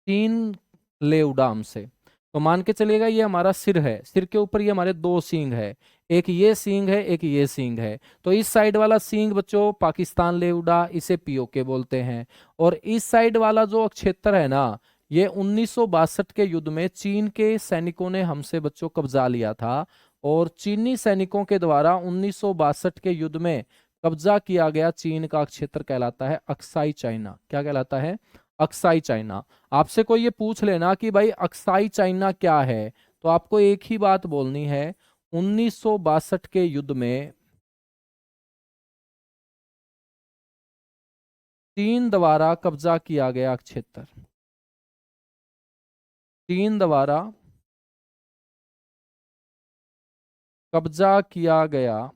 चीन ले उड़ा हमसे। तो मान के चलिएगा ये हमारा सिर है, सिर के ऊपर ये हमारे 2 सींग है, एक ये सींग है एक ये सींग है। तो इस साइड वाला सींग बच्चों पाकिस्तान ले उड़ा, इसे पीओके बोलते हैं। और इस साइड वाला जो क्षेत्र है ना, ये 1962 के युद्ध में चीन के सैनिकों ने हमसे बच्चों कब्जा लिया था। और चीनी सैनिकों के द्वारा 1962 के युद्ध में कब्जा किया गया चीन का क्षेत्र कहलाता है अक्साई चाइना। क्या कहलाता है? Aksai China. आपसे कोई ये पूछ लेना कि भाई अक्साई चाइना क्या है, तो आपको एक ही बात बोलनी है, 1962 के युद्ध में चीन द्वारा कब्जा किया गया क्षेत्र, चीन द्वारा कब्जा किया गया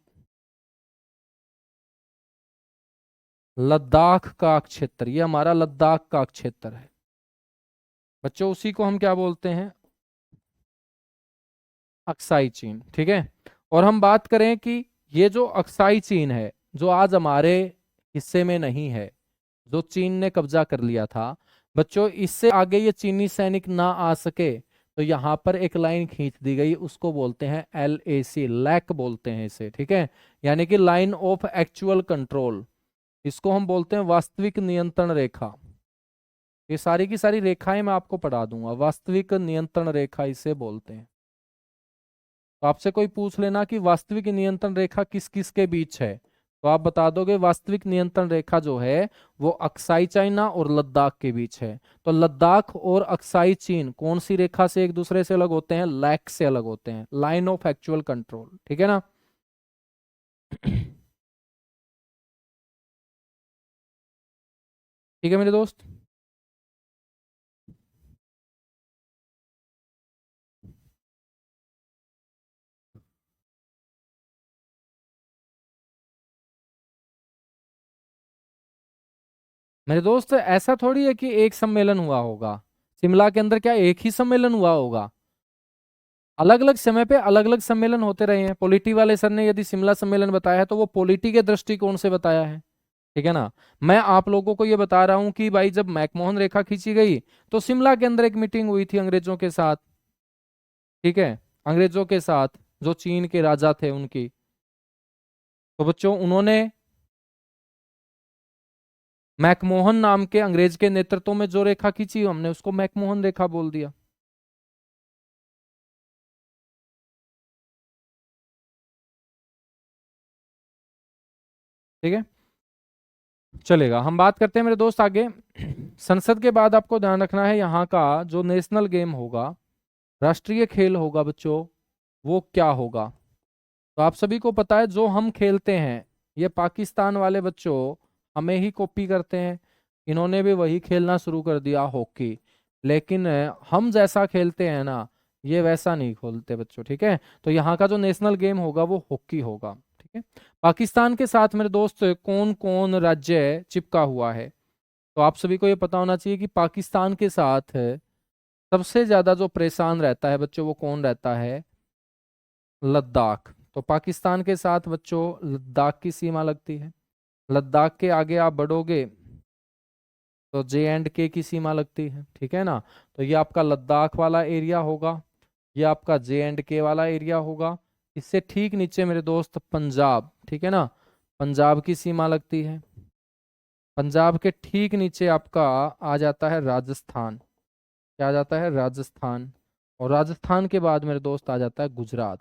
लद्दाख का क्षेत्र, ये हमारा लद्दाख का क्षेत्र है बच्चों। उसी को हम क्या बोलते हैं? अक्साई चीन। ठीक है। और हम बात करें कि ये जो अक्साई चीन है, जो आज हमारे हिस्से में नहीं है, जो चीन ने कब्जा कर लिया था बच्चों, इससे आगे ये चीनी सैनिक ना आ सके तो यहाँ पर एक लाइन खींच दी गई, उसको बोलते हैं LAC, लैक बोलते हैं इसे। ठीक है। यानी कि लाइन ऑफ एक्चुअल कंट्रोल, इसको हम बोलते हैं वास्तविक नियंत्रण रेखा। ये सारी की सारी रेखाएं मैं आपको पढ़ा दूंगा, वास्तविक नियंत्रण रेखा इसे बोलते हैं। तो आपसे कोई पूछ लेना कि वास्तविक नियंत्रण रेखा किस किस के बीच है, तो आप बता दोगे वास्तविक नियंत्रण रेखा जो है वो अक्साई चाइना और लद्दाख के बीच है। तो लद्दाख और अक्साई चीन कौन सी रेखा से एक दूसरे से अलग होते हैं? लैक से अलग होते हैं, लाइन ऑफ एक्चुअल कंट्रोल। ठीक है ना ठीक है मेरे दोस्त। मेरे दोस्त ऐसा थोड़ी है कि एक सम्मेलन हुआ होगा शिमला के अंदर, क्या एक ही सम्मेलन हुआ होगा? अलग अलग समय पे अलग अलग सम्मेलन होते रहे हैं। पॉलिटी वाले सर ने यदि शिमला सम्मेलन बताया है तो वो पॉलिटी के दृष्टिकोण से बताया है। ठीक है ना। मैं आप लोगों को ये बता रहा हूं कि भाई जब मैकमोहन रेखा खींची गई तो शिमला के अंदर एक मीटिंग हुई थी अंग्रेजों के साथ। ठीक है। अंग्रेजों के साथ, जो चीन के राजा थे उनकी। तो बच्चों उन्होंने मैकमोहन नाम के अंग्रेज के नेतृत्व में जो रेखा खींची, हमने उसको मैकमोहन रेखा बोल दिया। ठीक है। चलेगा, हम बात करते हैं मेरे दोस्त आगे। संसद के बाद आपको ध्यान रखना है यहाँ का जो नेशनल गेम होगा, राष्ट्रीय खेल होगा बच्चों, वो क्या होगा? तो आप सभी को पता है जो हम खेलते हैं ये पाकिस्तान वाले बच्चों हमें ही कॉपी करते हैं। इन्होंने भी वही खेलना शुरू कर दिया हॉकी। लेकिन हम जैसा खेलते हैं ना ये वैसा नहीं खोलते बच्चों, ठीक है। तो यहाँ का जो नेशनल गेम होगा वो हॉकी होगा, ठीक है। पाकिस्तान के साथ मेरे दोस्त कौन कौन राज्य चिपका हुआ है? तो आप सभी को ये पता होना चाहिए कि पाकिस्तान के साथ सबसे ज्यादा जो परेशान रहता है बच्चों वो कौन रहता है? लद्दाख। तो पाकिस्तान के साथ बच्चों लद्दाख की सीमा लगती है। लद्दाख के आगे आप बढ़ोगे तो J&K की सीमा लगती है, ठीक है ना। तो ये आपका लद्दाख वाला एरिया होगा, ये आपका J&K वाला एरिया होगा। इससे ठीक नीचे मेरे दोस्त पंजाब, ठीक है ना, पंजाब की सीमा लगती है। पंजाब के ठीक नीचे आपका आ जाता है राजस्थान। क्या आ जाता है? राजस्थान। और राजस्थान के बाद मेरे दोस्त आ जाता है गुजरात।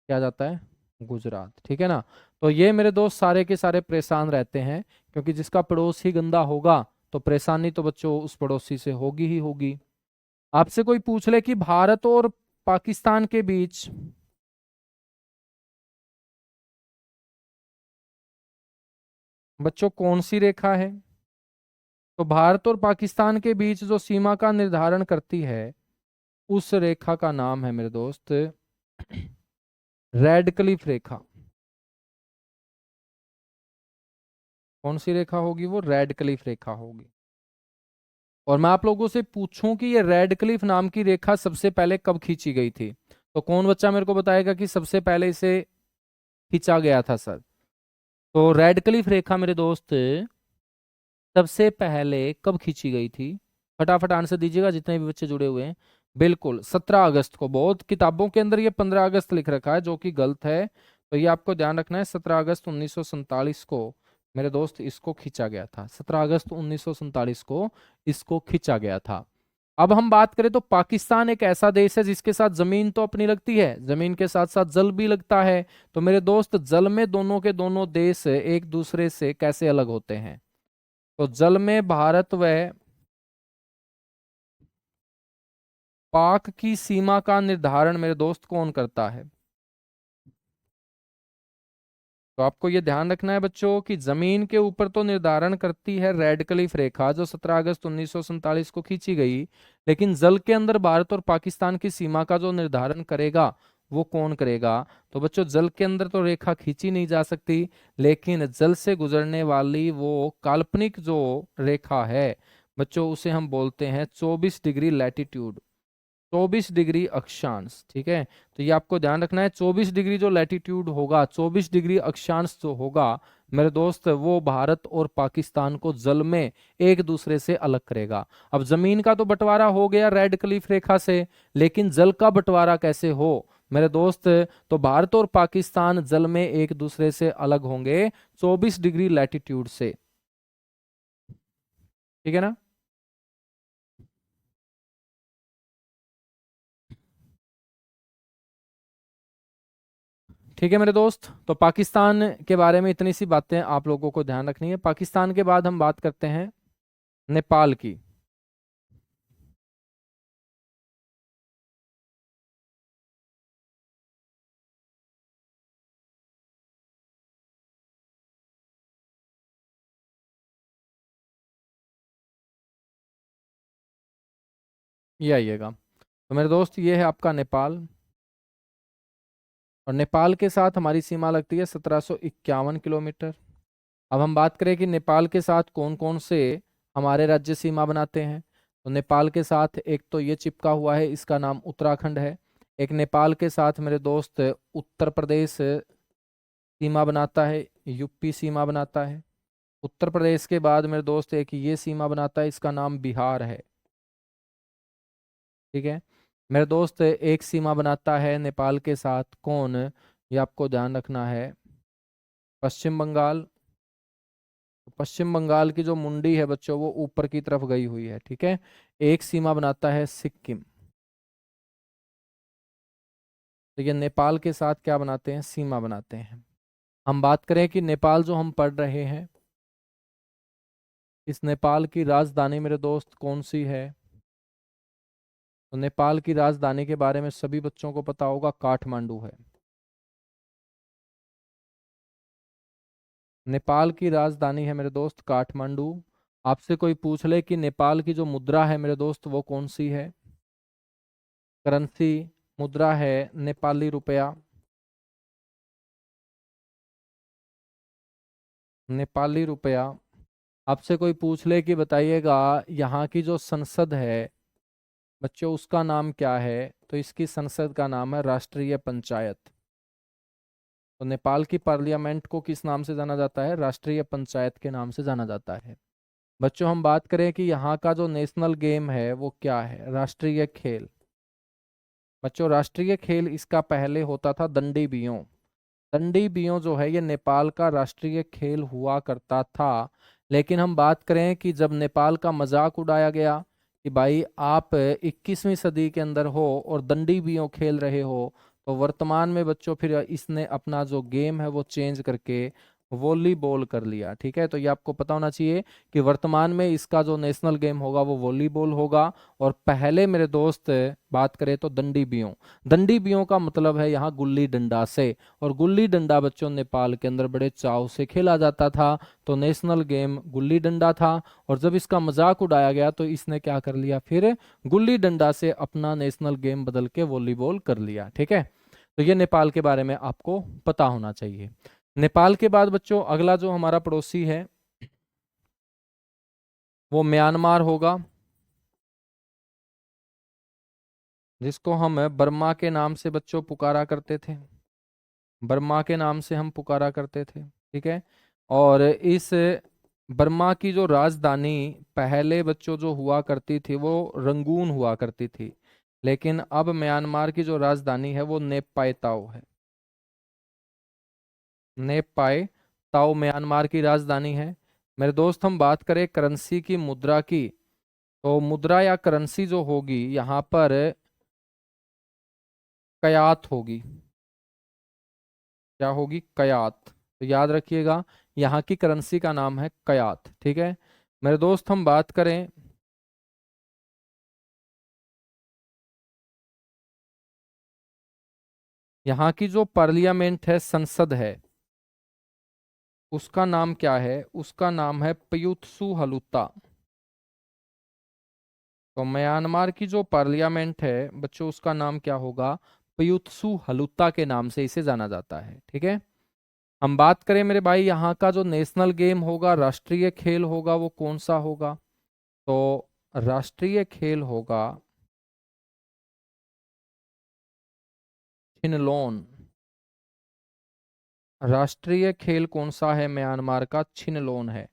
क्या आ जाता है? गुजरात, ठीक है ना। तो ये मेरे दोस्त सारे के सारे परेशान रहते हैं, क्योंकि जिसका पड़ोस ही गंदा होगा तो परेशानी तो बच्चों उस पड़ोसी से होगी ही होगी। आपसे कोई पूछ ले कि भारत और पाकिस्तान के बीच बच्चों कौन सी रेखा है? तो भारत और पाकिस्तान के बीच जो सीमा का निर्धारण करती है उस रेखा का नाम है मेरे दोस्त रेड क्लिफ रेखा। कौन सी रेखा होगी? वो रेड क्लिफ रेखा होगी। और मैं आप लोगों से पूछूं कि ये रेड क्लिफ नाम की रेखा सबसे पहले कब खींची गई थी, तो कौन बच्चा मेरे को बताएगा कि सबसे पहले इसे खींचा गया था सर? तो रेड क्लिफ रेखा मेरे दोस्त सबसे पहले कब खींची गई थी? फटाफट आंसर दीजिएगा जितने भी बच्चे जुड़े हुए हैं। बिल्कुल 17 अगस्त को। बहुत किताबों के अंदर ये 15 अगस्त लिख रखा है जो कि गलत है। तो ये आपको ध्यान रखना है, 17 अगस्त 1947 को मेरे दोस्त इसको खींचा गया था। 17 अगस्त 1947 को इसको खींचा गया था। अब हम बात करें तो पाकिस्तान एक ऐसा देश है जिसके साथ जमीन तो अपनी लगती है, जमीन के साथ साथ जल भी लगता है। तो मेरे दोस्त जल में दोनों के दोनों देश एक दूसरे से कैसे अलग होते हैं? तो जल में भारत व पाक की सीमा का निर्धारण मेरे दोस्त कौन करता है? तो आपको यह ध्यान रखना है बच्चों कि जमीन के ऊपर तो निर्धारण करती है रेड क्लिफ रेखा जो 17 अगस्त 1947 को खींची गई। लेकिन जल के अंदर भारत और पाकिस्तान की सीमा का जो निर्धारण करेगा वो कौन करेगा? तो बच्चों जल के अंदर तो रेखा खींची नहीं जा सकती, लेकिन जल से गुजरने वाली वो काल्पनिक जो रेखा है बच्चों उसे हम बोलते हैं 24 डिग्री लैटिट्यूड, 24 डिग्री अक्षांश, ठीक है। तो ये आपको ध्यान रखना है, 24 डिग्री जो लैटिट्यूड होगा, 24 डिग्री अक्षांश जो होगा मेरे दोस्त वो भारत और पाकिस्तान को जल में एक दूसरे से अलग करेगा। अब जमीन का तो बंटवारा हो गया रेड क्लिफ रेखा से, लेकिन जल का बंटवारा कैसे हो मेरे दोस्त? तो भारत और पाकिस्तान जल में एक दूसरे से अलग होंगे 24 डिग्री लैटिट्यूड से, ठीक है ना। ठीक है मेरे दोस्त, तो पाकिस्तान के बारे में इतनी सी बातें आप लोगों को ध्यान रखनी है। पाकिस्तान के बाद हम बात करते हैं नेपाल की। ये आइएगा। तो मेरे दोस्त ये है आपका नेपाल। और नेपाल के साथ हमारी सीमा लगती है 1751 किलोमीटर। अब हम बात करें कि नेपाल के साथ कौन कौन से हमारे राज्य सीमा बनाते हैं। तो नेपाल के साथ एक तो ये चिपका हुआ है, इसका नाम उत्तराखंड है। एक नेपाल के साथ मेरे दोस्त उत्तर प्रदेश सीमा बनाता है, यूपी सीमा बनाता है। उत्तर प्रदेश के बाद मेरे दोस्त एक ये सीमा बनाता है, इसका नाम बिहार है, ठीक है। मेरे दोस्त एक सीमा बनाता है नेपाल के साथ, कौन? ये आपको ध्यान रखना है, पश्चिम बंगाल। पश्चिम बंगाल की जो मुंडी है बच्चों वो ऊपर की तरफ गई हुई है, ठीक है। एक सीमा बनाता है सिक्किम। तो ये नेपाल के साथ क्या बनाते हैं? सीमा बनाते हैं। हम बात करें कि नेपाल जो हम पढ़ रहे हैं, इस नेपाल की राजधानी मेरे दोस्त कौन सी है? तो नेपाल की राजधानी के बारे में सभी बच्चों को पता होगा, काठमांडू है। नेपाल की राजधानी है मेरे दोस्त काठमांडू। आपसे कोई पूछ ले कि नेपाल की जो मुद्रा है मेरे दोस्त वो कौन सी है, करेंसी, मुद्रा है नेपाली रुपया। नेपाली रुपया। आपसे कोई पूछ ले कि बताइएगा यहाँ की जो संसद है बच्चों उसका नाम क्या है, तो इसकी संसद का नाम है राष्ट्रीय पंचायत। तो नेपाल की पार्लियामेंट को किस नाम से जाना जाता है, राष्ट्रीय पंचायत के नाम से जाना जाता है। बच्चों हम बात करें कि यहाँ का जो नेशनल गेम है वो क्या है, राष्ट्रीय खेल। बच्चों राष्ट्रीय खेल इसका पहले होता था दंडी बियों। दंडी बियों जो है ये नेपाल का राष्ट्रीय खेल हुआ करता था। लेकिन हम बात करें कि जब नेपाल का मजाक उड़ाया गया कि भाई आप 21वीं सदी के अंदर हो और दंडी बियों खेल रहे हो, तो वर्तमान में बच्चों फिर इसने अपना जो गेम है वो चेंज करके वॉलीबॉल कर लिया। ठीक है, तो ये आपको पता होना चाहिए कि वर्तमान में इसका जो नेशनल गेम होगा वो वॉलीबॉल होगा। और पहले मेरे दोस्त बात करें तो दंडी बियों। दंडी बियों का मतलब है यहाँ गुल्ली डंडा से। और गुल्ली डंडा बच्चों नेपाल के अंदर बड़े चाव से खेला जाता था। तो नेशनल गेम गुल्ली डंडा था। और जब इसका मजाक उड़ाया गया तो इसने क्या कर लिया, फिर गुल्ली डंडा से अपना नेशनल गेम बदल के वॉलीबॉल कर लिया। ठीक है, तो ये नेपाल के बारे में आपको पता होना चाहिए। नेपाल के बाद बच्चों अगला जो हमारा पड़ोसी है वो म्यांमार होगा, जिसको हम बर्मा के नाम से बच्चों पुकारा करते थे। बर्मा के नाम से हम पुकारा करते थे। ठीक है, और इस बर्मा की जो राजधानी पहले बच्चों जो हुआ करती थी वो रंगून हुआ करती थी। लेकिन अब म्यांमार की जो राजधानी है वो नेपाय ताओ है। नेपाय ताओ म्यांमार की राजधानी है। मेरे दोस्त हम बात करें करेंसी की, मुद्रा की, तो मुद्रा या करेंसी जो होगी यहाँ पर कयात होगी। क्या होगी, कयात। तो याद रखिएगा यहाँ की करेंसी का नाम है कयात। ठीक है, मेरे दोस्त हम बात करें यहाँ की जो पार्लियामेंट है, संसद है, उसका नाम क्या है, उसका नाम है पयूतसू हलूता। तो म्यांमार की जो पार्लियामेंट है बच्चों उसका नाम क्या होगा, पयूतसू हलूता के नाम से इसे जाना जाता है। ठीक है, हम बात करें मेरे भाई यहाँ का जो नेशनल गेम होगा, राष्ट्रीय खेल होगा, वो कौन सा होगा, तो राष्ट्रीय खेल होगा छिनलोन। राष्ट्रीय खेल कौन सा है म्यांमार का, छिनलोन है।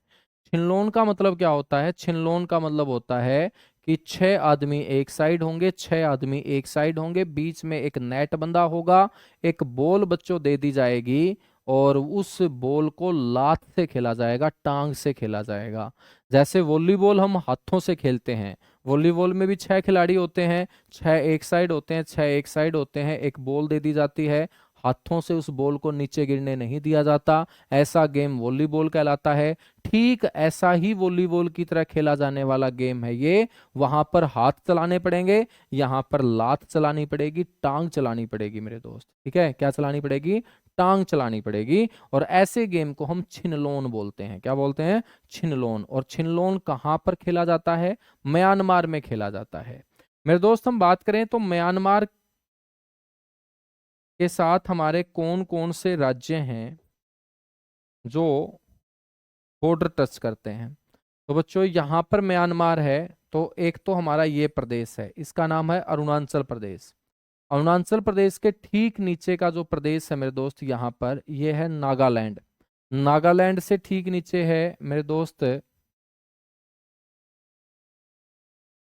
छिनलोन का मतलब क्या होता है, छिनलोन का मतलब होता है कि 6 आदमी एक साइड होंगे, 6 आदमी एक साइड होंगे, बीच में एक नेट बंधा होगा, एक बॉल बच्चों दे दी जाएगी और उस बॉल को लात से खेला जाएगा, टांग से खेला जाएगा। जैसे वॉलीबॉल हम हाथों से खेलते हैं, वॉलीबॉल में भी 6 खिलाड़ी होते हैं, 6 एक साइड होते हैं, 6 एक साइड होते हैं, एक बॉल दे दी जाती है, हाथों से उस बॉल को नीचे गिरने नहीं दिया जाता। ऐसा गेम वॉलीबॉल कहलाता है। ठीक ऐसा ही वॉलीबॉल की तरह खेला जाने वाला गेम है ये। वहां पर हाथ चलाने पड़ेंगे, यहाँ पर लात चलानी पड़ेगी, टांग चलानी पड़ेगी मेरे दोस्त। ठीक है, क्या चलानी पड़ेगी, टांग चलानी पड़ेगी। और ऐसे गेम को हम छिनलोन बोलते हैं। क्या बोलते हैं, छिनलोन। और छिनलोन कहाँ पर खेला जाता है, म्यांमार में खेला जाता है। मेरे दोस्त हम बात करें तो म्यांमार के साथ हमारे कौन कौन से राज्य हैं जो बॉर्डर टच करते हैं। तो बच्चों यहाँ पर म्यांमार है, तो एक तो हमारा ये प्रदेश है, इसका नाम है अरुणाचल प्रदेश। अरुणाचल प्रदेश के ठीक नीचे का जो प्रदेश है मेरे दोस्त यहाँ पर, ये है नागालैंड। नागालैंड से ठीक नीचे है मेरे दोस्त,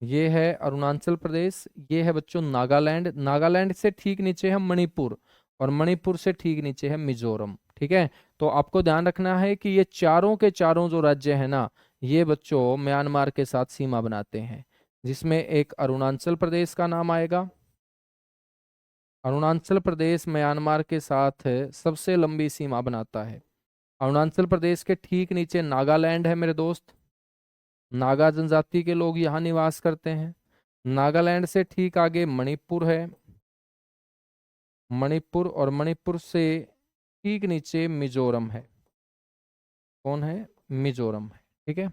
ये है अरुणाचल प्रदेश, ये है बच्चों नागालैंड। नागालैंड से ठीक नीचे है मणिपुर, और मणिपुर से ठीक नीचे है मिजोरम। ठीक है, तो आपको ध्यान रखना है कि ये चारों के चारों जो राज्य है ना, ये बच्चों म्यांमार के साथ सीमा बनाते हैं, जिसमें एक अरुणाचल प्रदेश का नाम आएगा। अरुणाचल प्रदेश म्यांमार के साथ सबसे लंबी सीमा बनाता है। अरुणाचल प्रदेश के ठीक नीचे नागालैंड है मेरे दोस्त, नागा जनजाति के लोग यहाँ निवास करते हैं। नागालैंड से ठीक आगे मणिपुर है, मणिपुर, और मणिपुर से ठीक नीचे मिजोरम है। कौन है? मिजोरम है। ठीक है।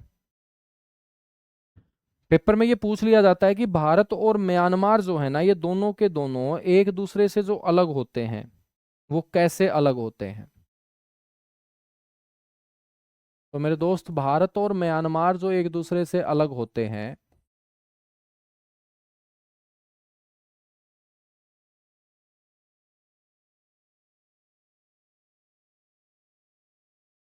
पेपर में ये पूछ लिया जाता है कि भारत और म्यांमार जो है ना, ये दोनों के दोनों एक दूसरे से जो अलग होते हैं वो कैसे अलग होते हैं? तो मेरे दोस्त, भारत और म्यांमार जो एक दूसरे से अलग होते हैं,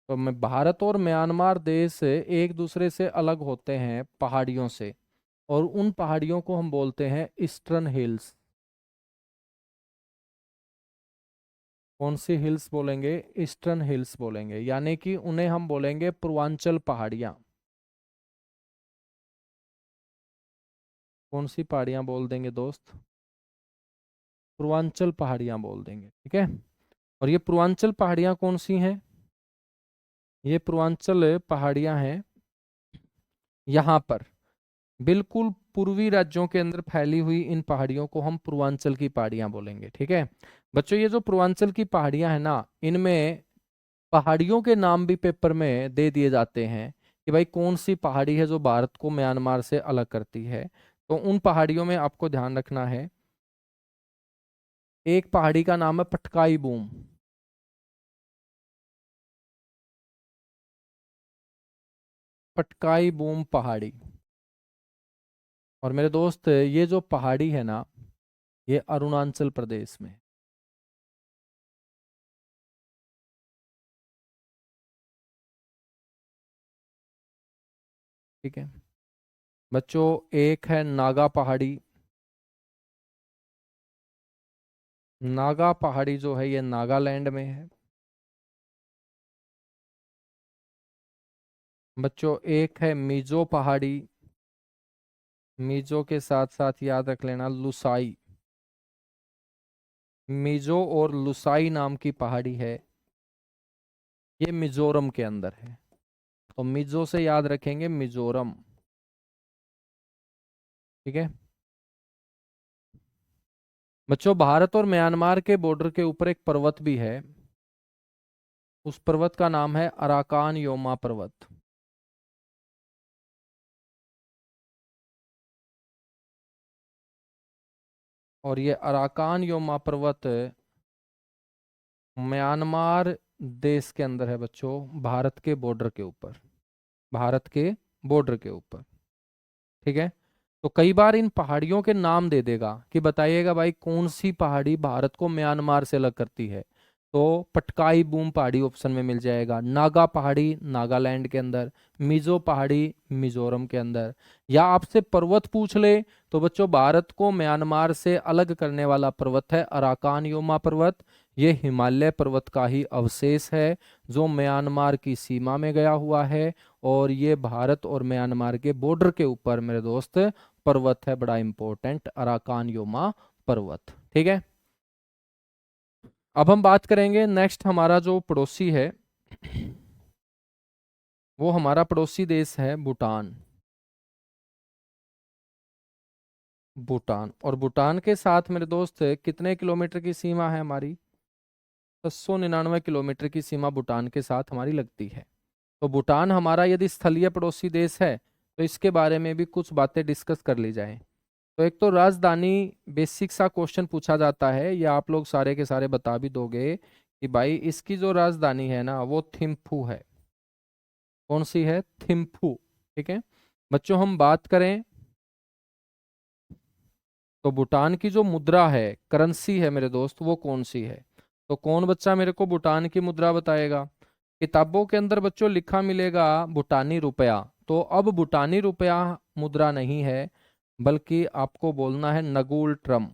तो मैं भारत और म्यांमार देश एक दूसरे से अलग होते हैं पहाड़ियों से, और उन पहाड़ियों को हम बोलते हैं ईस्टर्न हिल्स। कौन सी हिल्स बोलेंगे? ईस्टर्न हिल्स बोलेंगे, यानी कि उन्हें हम बोलेंगे पूर्वांचल पहाड़ियाँ। कौन सी पहाड़ियाँ बोल देंगे दोस्त? पूर्वांचल पहाड़ियाँ बोल देंगे। ठीक है। और ये पूर्वांचल पहाड़ियाँ कौन सी हैं? ये पूर्वांचल पहाड़ियाँ हैं यहाँ पर, बिल्कुल पूर्वी राज्यों के अंदर फैली हुई इन पहाड़ियों को हम पूर्वांचल की पहाड़ियाँ बोलेंगे। ठीक है। बच्चों, ये जो पूर्वांचल की पहाड़ियाँ हैं ना, इनमें पहाड़ियों के नाम भी पेपर में दे दिए जाते हैं कि भाई कौन सी पहाड़ी है जो भारत को म्यांमार से अलग करती है। तो उन पहाड़ियों में आपको ध्यान रखना है, एक पहाड़ी का नाम है पटकाई बूम। पटकाई बूम पहाड़ी। और मेरे दोस्त, ये जो पहाड़ी है ना, ये अरुणाचल प्रदेश में है। ठीक है। बच्चों, एक है नागा पहाड़ी। नागा पहाड़ी जो है ये नागालैंड में है। बच्चों, एक है मिजो पहाड़ी। मिजो के साथ साथ याद रख लेना लुसाई। मिजो और लुसाई नाम की पहाड़ी है, ये मिजोरम के अंदर है। तो मिजो से याद रखेंगे मिजोरम। ठीक है। बच्चों, भारत और म्यांमार के बॉर्डर के ऊपर एक पर्वत भी है, उस पर्वत का नाम है अराकान योमा पर्वत। और ये अराकान योमा पर्वत म्यांमार देश के अंदर है बच्चों, भारत के बॉर्डर के ऊपर। भारत के बॉर्डर के ऊपर। ठीक है। तो कई बार इन पहाड़ियों के नाम दे देगा कि बताइएगा भाई कौन सी पहाड़ी भारत को म्यांमार से अलग करती है। तो पटकाई बूम पहाड़ी ऑप्शन में मिल जाएगा, नागा पहाड़ी नागालैंड के अंदर, मिजो पहाड़ी मिजोरम के अंदर। या आपसे पर्वत पूछ ले तो बच्चों, भारत को म्यांमार से अलग करने वाला पर्वत है अराकान योमा पर्वत। ये हिमालय पर्वत का ही अवशेष है जो म्यांमार की सीमा में गया हुआ है, और ये भारत और म्यांमार के बॉर्डर के ऊपर मेरे दोस्त पर्वत है, बड़ा इंपॉर्टेंट अराकान योमा पर्वत। ठीक है। अब हम बात करेंगे नेक्स्ट, हमारा जो पड़ोसी है वो हमारा पड़ोसी देश है भूटान। भूटान, और भूटान के साथ मेरे दोस्त कितने किलोमीटर की सीमा है हमारी? 699 किलोमीटर की सीमा भूटान के साथ हमारी लगती है। तो भूटान हमारा यदि स्थलीय पड़ोसी देश है तो इसके बारे में भी कुछ बातें डिस्कस कर ली जाए। तो एक तो राजधानी, बेसिक सा क्वेश्चन पूछा जाता है, या आप लोग सारे के सारे बता भी दोगे कि भाई इसकी जो राजधानी है ना वो थिम्फू है। कौन सी है? थिम्फू। ठीक है। बच्चों, हम बात करें तो भूटान की जो मुद्रा है, करेंसी है मेरे दोस्त, वो कौन सी है? तो कौन बच्चा मेरे को भूटान की मुद्रा बताएगा? किताबों के अंदर बच्चों लिखा मिलेगा भूटानी रुपया। तो अब भूटानी रुपया मुद्रा नहीं है, बल्कि आपको बोलना है नगुल ट्रम।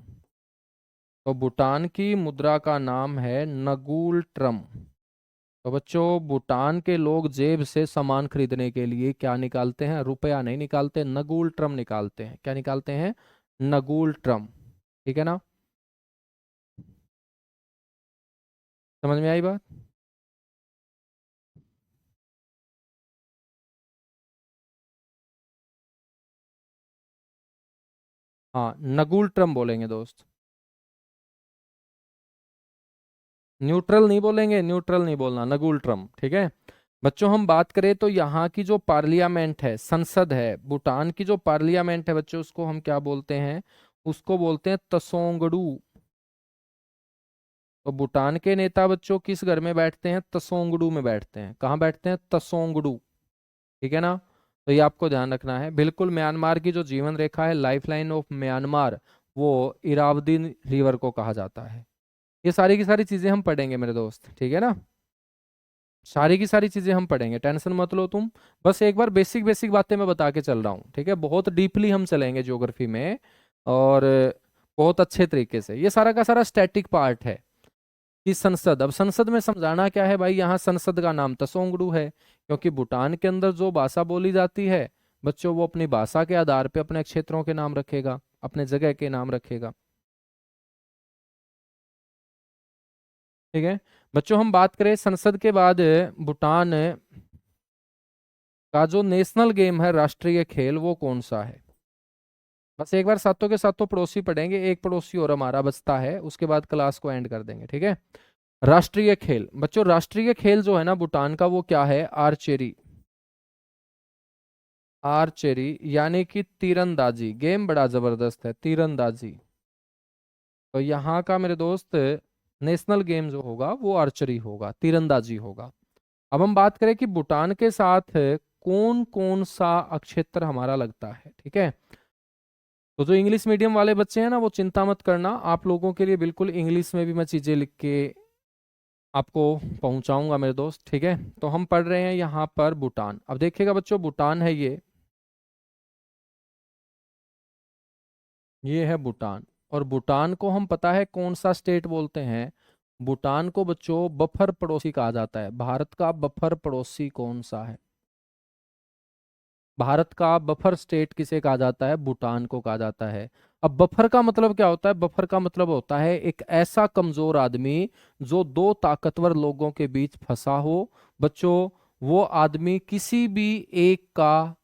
तो भूटान की मुद्रा का नाम है नगुल ट्रम। तो बच्चों, भूटान के लोग जेब से सामान खरीदने के लिए क्या निकालते हैं? रुपया नहीं निकालते, नगुल ट्रम निकालते हैं। क्या निकालते हैं? नगुल ट्रम। ठीक है ना? समझ में आई बात? हाँ, नगुल ट्रम बोलेंगे दोस्त। न्यूट्रल नहीं बोलेंगे, न्यूट्रल नहीं बोलना, नगुल ट्रम। ठीक है। बच्चों हम बात करें तो यहाँ की जो पार्लियामेंट है, संसद है, भूटान की जो पार्लियामेंट है बच्चों, उसको हम क्या बोलते हैं? उसको बोलते हैं तसोंगडू। तो भूटान के नेता बच्चों किस घर में बैठते हैं? तसोंगडू में बैठते हैं। कहाँ बैठते हैं? तसोंगडू। ठीक है ना? तो ये आपको ध्यान रखना है। बिल्कुल म्यांमार की जो जीवन रेखा है, लाइफ लाइन ऑफ म्यांमार, वो इरावदी रिवर को कहा जाता है। ये सारी की सारी चीजें हम पढ़ेंगे मेरे दोस्त, ठीक है ना? सारी की सारी चीजें हम पढ़ेंगे, टेंशन मत लो तुम। बस एक बार बेसिक बेसिक बातें मैं बता के चल रहा हूँ, ठीक है? बहुत डीपली हम चलेंगे ज्योग्राफी में, और बहुत अच्छे तरीके से। ये सारा का सारा स्टैटिक पार्ट है कि संसद, अब संसद में समझाना क्या है भाई? यहाँ संसद का नाम तसोंगडू है, क्योंकि भूटान के अंदर जो भाषा बोली जाती है बच्चों, वो अपनी भाषा के आधार पे अपने क्षेत्रों के नाम रखेगा, अपने जगह के नाम रखेगा। ठीक है बच्चों, हम बात करें संसद के बाद, भूटान का जो नेशनल गेम है, राष्ट्रीय खेल, वो कौन सा है? बस एक बार सातों के सातों पड़ोसी पढ़ेंगे, एक पड़ोसी और हमारा बचता है, उसके बाद क्लास को एंड कर देंगे, ठीक है? राष्ट्रीय खेल बच्चों, राष्ट्रीय खेल जो है ना भूटान का, वो क्या है? आर्चेरी। आर्चेरी यानी कि तीरंदाजी। गेम बड़ा जबरदस्त है, तीरंदाजी। तो यहाँ का मेरे दोस्त नेशनल गेम जो होगा वो आर्चरी होगा, तीरंदाजी होगा। अब हम बात करें कि भूटान के साथ कौन कौन सा अक्षेत्र हमारा लगता है, ठीक है? तो जो इंग्लिश मीडियम वाले बच्चे हैं ना, वो चिंता मत करना, आप लोगों के लिए बिल्कुल इंग्लिश में भी मैं चीजें लिख के आपको पहुंचाऊंगा मेरे दोस्त, ठीक है? तो हम पढ़ रहे हैं यहाँ पर भूटान। अब देखिएगा बच्चों, भूटान है ये है भूटान। और भूटान को हम पता है कौन सा स्टेट बोलते हैं? भूटान को बच्चों बफर पड़ोसी कहा जाता है। भारत का बफर पड़ोसी कौन सा है? भारत का बफर स्टेट किसे कहा जाता है? भूटान को कहा जाता है। अब बफर का मतलब क्या होता है? बफर का मतलब होता है एक ऐसा कमजोर आदमी जो दो ताकतवर लोगों के बीच फंसा हो। बच्चों, वो आदमी किसी भी एक का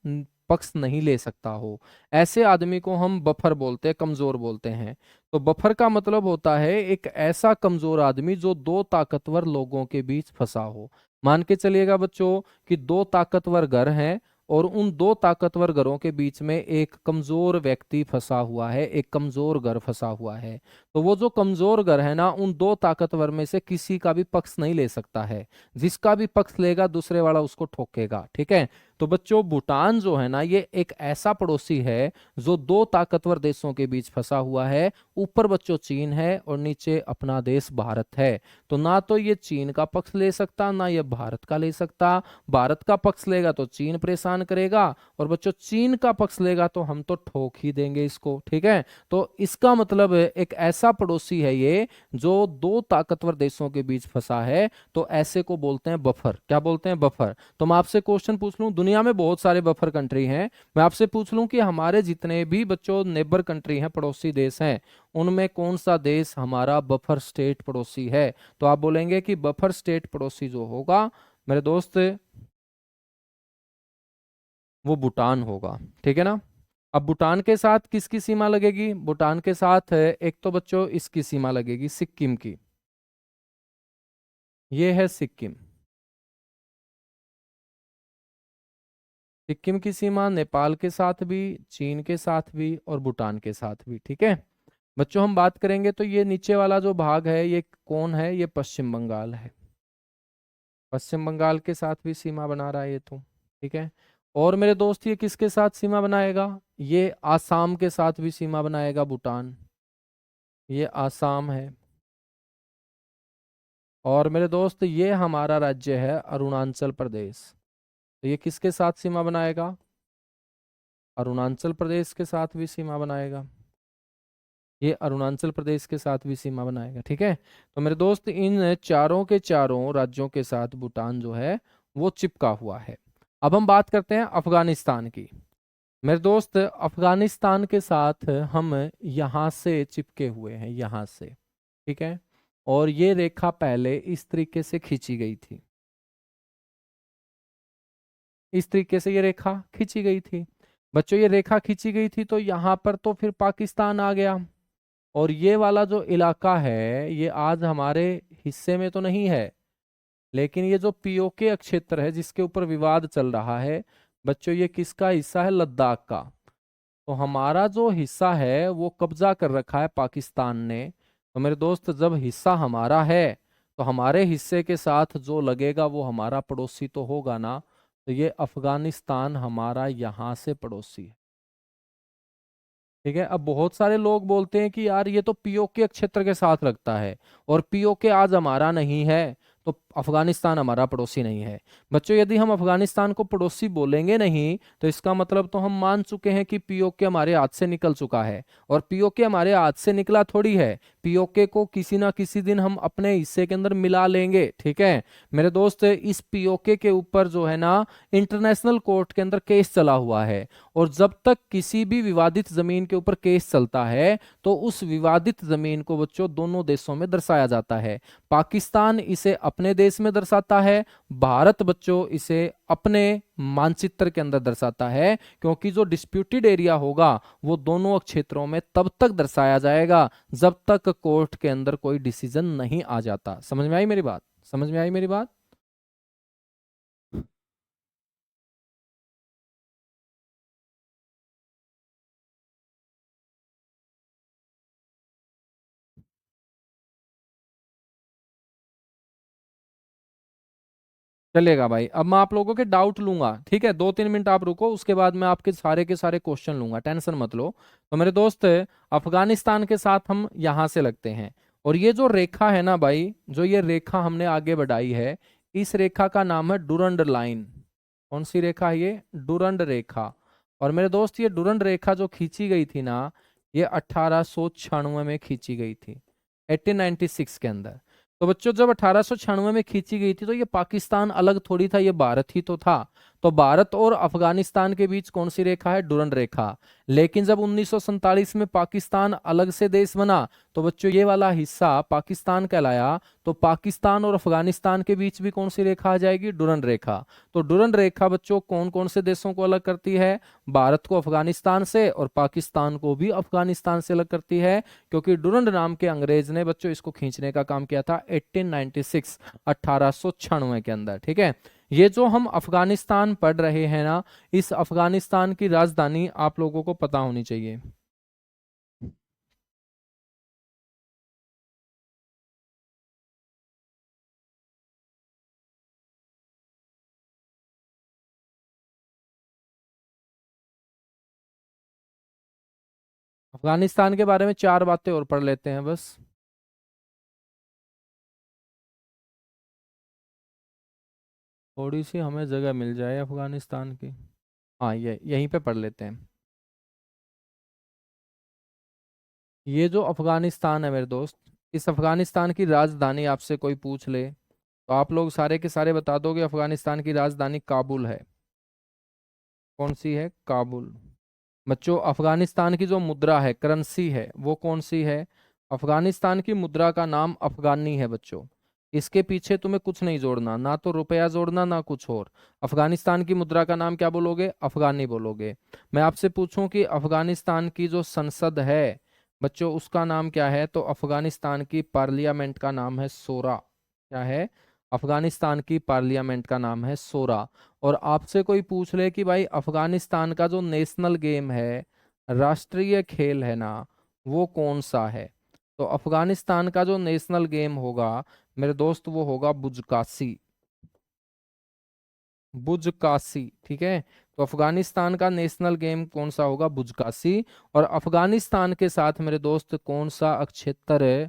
पक्ष नहीं ले सकता हो, ऐसे आदमी को हम बफर बोलते हैं, कमजोर बोलते हैं। तो बफर का मतलब होता है एक ऐसा कमजोर आदमी जो दो ताकतवर लोगों के बीच फंसा हो। मान के चलिएगा बच्चों कि दो ताकतवर घर हैं, और उन दो ताकतवर घरों के बीच में एक कमजोर व्यक्ति फंसा हुआ है, एक कमजोर घर फंसा हुआ है। तो वो जो कमजोर घर है ना, उन दो ताकतवर में से किसी का भी पक्ष नहीं ले सकता है। जिसका भी पक्ष लेगा दूसरे वाला उसको ठोकेगा, ठीक है? तो बच्चों, भूटान जो है ना, ये एक ऐसा पड़ोसी है जो दो ताकतवर देशों के बीच फंसा हुआ है। ऊपर बच्चों चीन है और नीचे अपना देश भारत है। तो ना तो ये चीन का पक्ष ले सकता, ना ये भारत का ले सकता। भारत का पक्ष लेगा तो चीन परेशान करेगा, और बच्चों चीन का पक्ष लेगा तो हम तो ठोक ही देंगे इसको, ठीक है? तो इसका मतलब एक ऐसा पड़ोसी है ये जो दो ताकतवर देशों के बीच फंसा है। तो ऐसे को बोलते हैं बफर। क्या बोलते हैं? बफर। तो मैं आपसे क्वेश्चन पूछ लूं, दुनिया में बहुत सारे बफर कंट्री हैं, मैं आपसे पूछ लूं कि हमारे जितने भी बच्चों नेबर कंट्री हैं, पड़ोसी देश हैं, उनमें कौन सा देश हमारा बफर स्टेट पड़ोसी है? तो आप बोलेंगे कि बफर स्टेट पड़ोसी जो होगा मेरे दोस्त, वो भूटान होगा, ठीक है ना? अब भूटान के साथ किसकी सीमा लगेगी? भूटान के साथ एक तो बच्चों इसकी सीमा लगेगी, सिक्किम की। ये है सिक्किम। सिक्किम की सीमा नेपाल के साथ भी, चीन के साथ भी, और भूटान के साथ भी, ठीक है? बच्चों हम बात करेंगे तो ये नीचे वाला जो भाग है ये कौन है? ये पश्चिम बंगाल है। पश्चिम बंगाल के साथ भी सीमा बना रहा है ये तो, ठीक है? और मेरे दोस्त ये किसके साथ सीमा बनाएगा? ये आसाम के साथ भी सीमा बनाएगा भूटान। ये आसाम है। और मेरे दोस्त ये हमारा राज्य है अरुणाचल प्रदेश। तो ये किसके साथ सीमा बनाएगा? अरुणाचल प्रदेश के साथ भी सीमा बनाएगा। ये अरुणाचल प्रदेश के साथ भी सीमा बनाएगा, ठीक है? तो मेरे दोस्त इन चारों के चारों राज्यों के साथ भूटान जो है वो चिपका हुआ है। अब हम बात करते हैं अफगानिस्तान की। मेरे दोस्त, अफगानिस्तान के साथ हम यहाँ से चिपके हुए हैं, यहाँ से, ठीक है? और ये रेखा पहले इस तरीके से खींची गई थी, इस तरीके से ये रेखा खींची गई थी। बच्चों, ये रेखा खींची गई थी तो यहाँ पर तो फिर पाकिस्तान आ गया। और ये वाला जो इलाका है ये आज हमारे हिस्से में तो नहीं है, लेकिन ये जो पीओके क्षेत्र है जिसके ऊपर विवाद चल रहा है बच्चों, ये किसका हिस्सा है? लद्दाख का। तो हमारा जो हिस्सा है वो कब्जा कर रखा है पाकिस्तान ने। तो मेरे दोस्त, जब हिस्सा हमारा है तो हमारे हिस्से के साथ जो लगेगा वो हमारा पड़ोसी तो होगा ना। तो ये अफगानिस्तान हमारा यहाँ से पड़ोसी है। ठीक है। अब बहुत सारे लोग बोलते हैं कि यार ये तो पीओके क्षेत्र के साथ लगता है और पीओके आज हमारा नहीं है, तो अफगानिस्तान हमारा पड़ोसी नहीं है। बच्चों, यदि हम अफगानिस्तान को पड़ोसी बोलेंगे नहीं तो इसका मतलब तो हम मान चुके हैं कि पीओके हमारे हाथ से निकल चुका है। और पीओके हमारे हाथ से निकला थोड़ी है, पीओके को किसी ना किसी दिन हम अपने हिस्से के अंदर मिला लेंगे। ठीक है मेरे दोस्त, इस पीओके के ऊपर जो है ना इंटरनेशनल कोर्ट के अंदर केस चला हुआ है। और जब तक किसी भी विवादित जमीन के ऊपर केस चलता है तो उस विवादित जमीन को बच्चों दोनों देशों में दर्शाया जाता है। पाकिस्तान इसे अपने देश में दर्शाता है, भारत बच्चों इसे अपने मानचित्र के अंदर दर्शाता है। क्योंकि जो डिस्प्यूटेड एरिया होगा वो दोनों क्षेत्रों में तब तक दर्शाया जाएगा जब तक कोर्ट के अंदर कोई डिसीजन नहीं आ जाता। समझ में आई मेरी बात? समझ में आई मेरी बात? चलेगा भाई। अब मैं आप लोगों के डाउट लूंगा, ठीक है? 2-3 मिनट आप रुको, उसके बाद मैं आपके सारे के सारे क्वेश्चन लूंगा, टेंशन मत लो। तो मेरे दोस्त, अफगानिस्तान के साथ हम यहां से लगते हैं। और ये जो रेखा है ना भाई, जो ये रेखा हमने आगे बढ़ाई है, इस रेखा का नाम है डूरंड लाइन। कौन सी रेखा है ये? डूरंड रेखा। और मेरे दोस्त, ये डूरंड रेखा जो खींची गई थी ना, ये 1896 में खींची गई थी, 1896 के अंदर। तो बच्चों, जब 1896 में खींची गई थी तो ये पाकिस्तान अलग थोड़ी था, ये भारत ही तो था। तो भारत और अफगानिस्तान के बीच कौन सी रेखा है? डूरंड रेखा। लेकिन जब 1947 में पाकिस्तान अलग से देश बना तो बच्चों ये वाला हिस्सा पाकिस्तान कहलाया। तो पाकिस्तान और अफगानिस्तान के बीच भी कौन सी रेखा आ जाएगी? डूरंड रेखा। तो डूरंड रेखा बच्चों कौन कौन से देशों को अलग करती है? भारत को अफगानिस्तान से और पाकिस्तान को भी अफगानिस्तान से अलग करती है। क्योंकि डूरंड नाम के अंग्रेज ने बच्चों इसको खींचने का काम किया था 1896, 1896 के अंदर। ठीक है। ये जो हम अफगानिस्तान पढ़ रहे हैं ना, इस अफगानिस्तान की राजधानी आप लोगों को पता होनी चाहिए। अफगानिस्तान के बारे में 4 बातें और पढ़ लेते हैं बस। थोड़ी सी हमें जगह मिल जाए अफगानिस्तान की। हाँ, ये यहीं पे पढ़ लेते हैं। ये जो अफगानिस्तान है मेरे दोस्त, इस अफगानिस्तान की राजधानी आपसे कोई पूछ ले तो आप लोग सारे के सारे बता दोगे अफगानिस्तान की राजधानी काबुल है। कौन सी है? काबुल। बच्चों, अफगानिस्तान की जो मुद्रा है, करेंसी है, वो कौन सी है? अफगानिस्तान की मुद्रा का नाम अफगानी है बच्चों। इसके पीछे तुम्हें कुछ नहीं जोड़ना, ना तो रुपया जोड़ना ना कुछ और। अफगानिस्तान की मुद्रा का नाम क्या बोलोगे? अफगानी बोलोगे। मैं आपसे पूछूं कि अफगानिस्तान की जो संसद है बच्चों, उसका नाम क्या है? तो अफगानिस्तान की पार्लियामेंट का नाम है सोरा। क्या है? अफगानिस्तान की पार्लियामेंट का नाम है सोरा। और आपसे कोई पूछ ले कि भाई अफगानिस्तान का जो नेशनल गेम है, राष्ट्रीय खेल है ना, वो कौन सा है? तो अफगानिस्तान का जो नेशनल गेम होगा मेरे दोस्त, वो होगा बुजकासी। बुजकासी। ठीक है। तो अफगानिस्तान का नेशनल गेम कौन सा होगा? बुजकासी। और अफगानिस्तान के साथ मेरे दोस्त कौन सा अक्षेत्र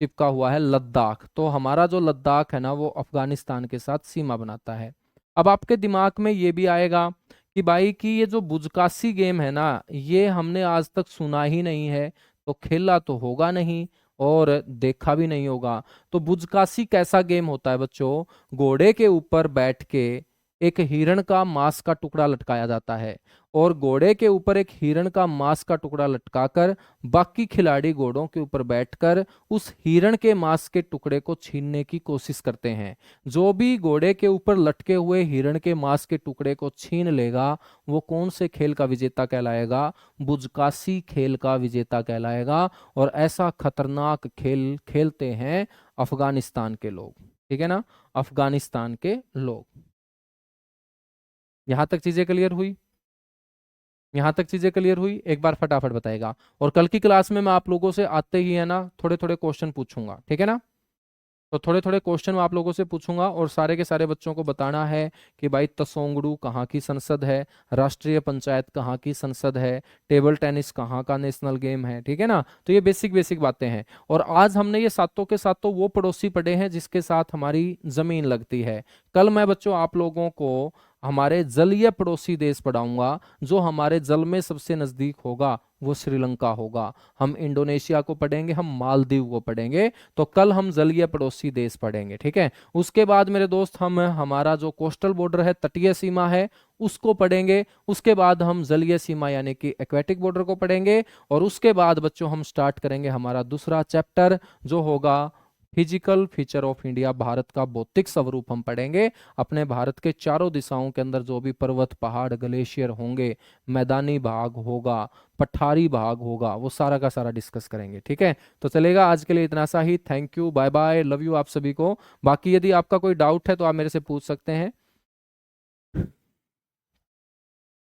चिपका हुआ है? लद्दाख। तो हमारा जो लद्दाख है ना, वो अफगानिस्तान के साथ सीमा बनाता है। अब आपके दिमाग में ये भी आएगा कि भाई कि ये जो बुजकासी गेम है ना, ये हमने आज तक सुना ही नहीं है, तो खेला तो होगा नहीं और देखा भी नहीं होगा। तो बुजकासी कैसा गेम होता है बच्चों? घोड़े के ऊपर बैठ के एक हिरण का मांस का टुकड़ा लटकाया जाता है। और घोड़े के ऊपर एक हिरण का मांस का टुकड़ा लटकाकर बाकी खिलाड़ी घोड़ों के ऊपर बैठकर उस हिरण के मांस के टुकड़े को छीनने की कोशिश करते हैं। जो भी घोड़े के ऊपर लटके हुए हिरण के मांस के टुकड़े को छीन लेगा वो कौन से खेल का विजेता कहलाएगा? बुजकासी खेल का विजेता कहलाएगा। और ऐसा खतरनाक खेल खेलते हैं अफगानिस्तान के लोग। ठीक है ना, अफगानिस्तान के लोग। यहां तक चीजें क्लियर हुई? यहां तक चीजें क्लियर हुई? एक बार फटाफट बताएगा। और कल की क्लास में मैं आप लोगों से आते ही है ना थोड़े थोड़े क्वेश्चन पूछूंगा, ठीक है ना। तो थोड़े थोड़े क्वेश्चन मैं आप लोगों से पूछूंगा और सारे के सारे बच्चों को बताना है कि भाई तसोंगडू कहाँ की संसद है, राष्ट्रीय पंचायत कहाँ की संसद है, टेबल टेनिस कहाँ का नेशनल गेम है, ठीक है ना। तो ये बेसिक बेसिक बातें हैं। और आज हमने ये सातों के सातों वो पड़ोसी पढ़े हैं जिसके साथ हमारी जमीन लगती है। कल मैं बच्चों आप लोगों को हमारे जलीय पड़ोसी देश पढ़ाऊंगा। जो हमारे जल में सबसे नजदीक होगा वो श्रीलंका होगा। हम इंडोनेशिया को पढ़ेंगे, हम मालदीव को पढ़ेंगे। तो कल हम जलीय पड़ोसी देश पढ़ेंगे, ठीक है। उसके बाद मेरे दोस्त हम हमारा जो कोस्टल बॉर्डर है, तटीय सीमा है, उसको पढ़ेंगे। उसके बाद हम जलीय सीमा यानी कि एक्वेटिक बॉर्डर को पढ़ेंगे। और उसके बाद बच्चों हम स्टार्ट करेंगे हमारा दूसरा चैप्टर जो होगा physical feature of India, Bharat का भौतिक स्वरूप हम पढ़ेंगे। अपने भारत के चारों दिशाओं के अंदर जो भी पर्वत, पहाड़, ग्लेशियर होंगे, मैदानी भाग होगा, पठारी भाग होगा, वो सारा का सारा डिस्कस करेंगे, ठीक है। तो चलेगा, आज के लिए इतना सा ही। Thank you, bye bye, love you आप सभी को। बाकी यदि आपका कोई डाउट है तो आप मेरे से पूछ सकते हैं।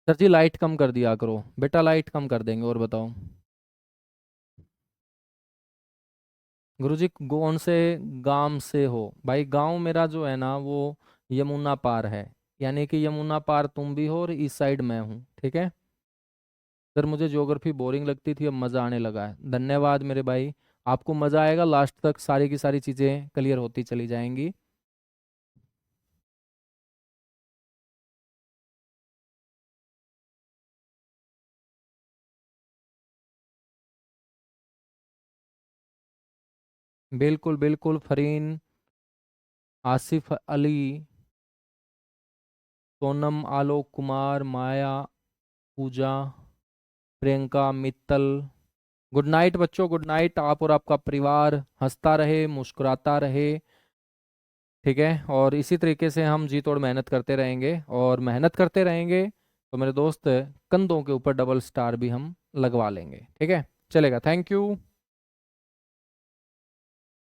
सर जी लाइट कम कर दिया करो बेटा, लाइट कम कर देंगे। और बताओ गुरुजी कौन से गांव से हो? भाई गांव मेरा जो है ना वो यमुना पार है। यानी कि यमुना पार तुम भी हो और इस साइड मैं हूँ, ठीक है। सर मुझे ज्योग्राफी बोरिंग लगती थी, अब मज़ा आने लगा है। धन्यवाद मेरे भाई। आपको मज़ा आएगा, लास्ट तक सारी की सारी चीज़ें क्लियर होती चली जाएंगी। बिल्कुल बिल्कुल फरीन, आसिफ अली, सोनम, आलोक कुमार, माया, पूजा, प्रियंका, मित्तल। गुड नाइट बच्चों, गुड नाइट। आप और आपका परिवार हंसता रहे, मुस्कुराता रहे, ठीक है। और इसी तरीके से हम जी तोड़ मेहनत करते रहेंगे और मेहनत करते रहेंगे तो मेरे दोस्त कंधों के ऊपर डबल स्टार भी हम लगवा लेंगे, ठीक है। चलेगा, थैंक यू।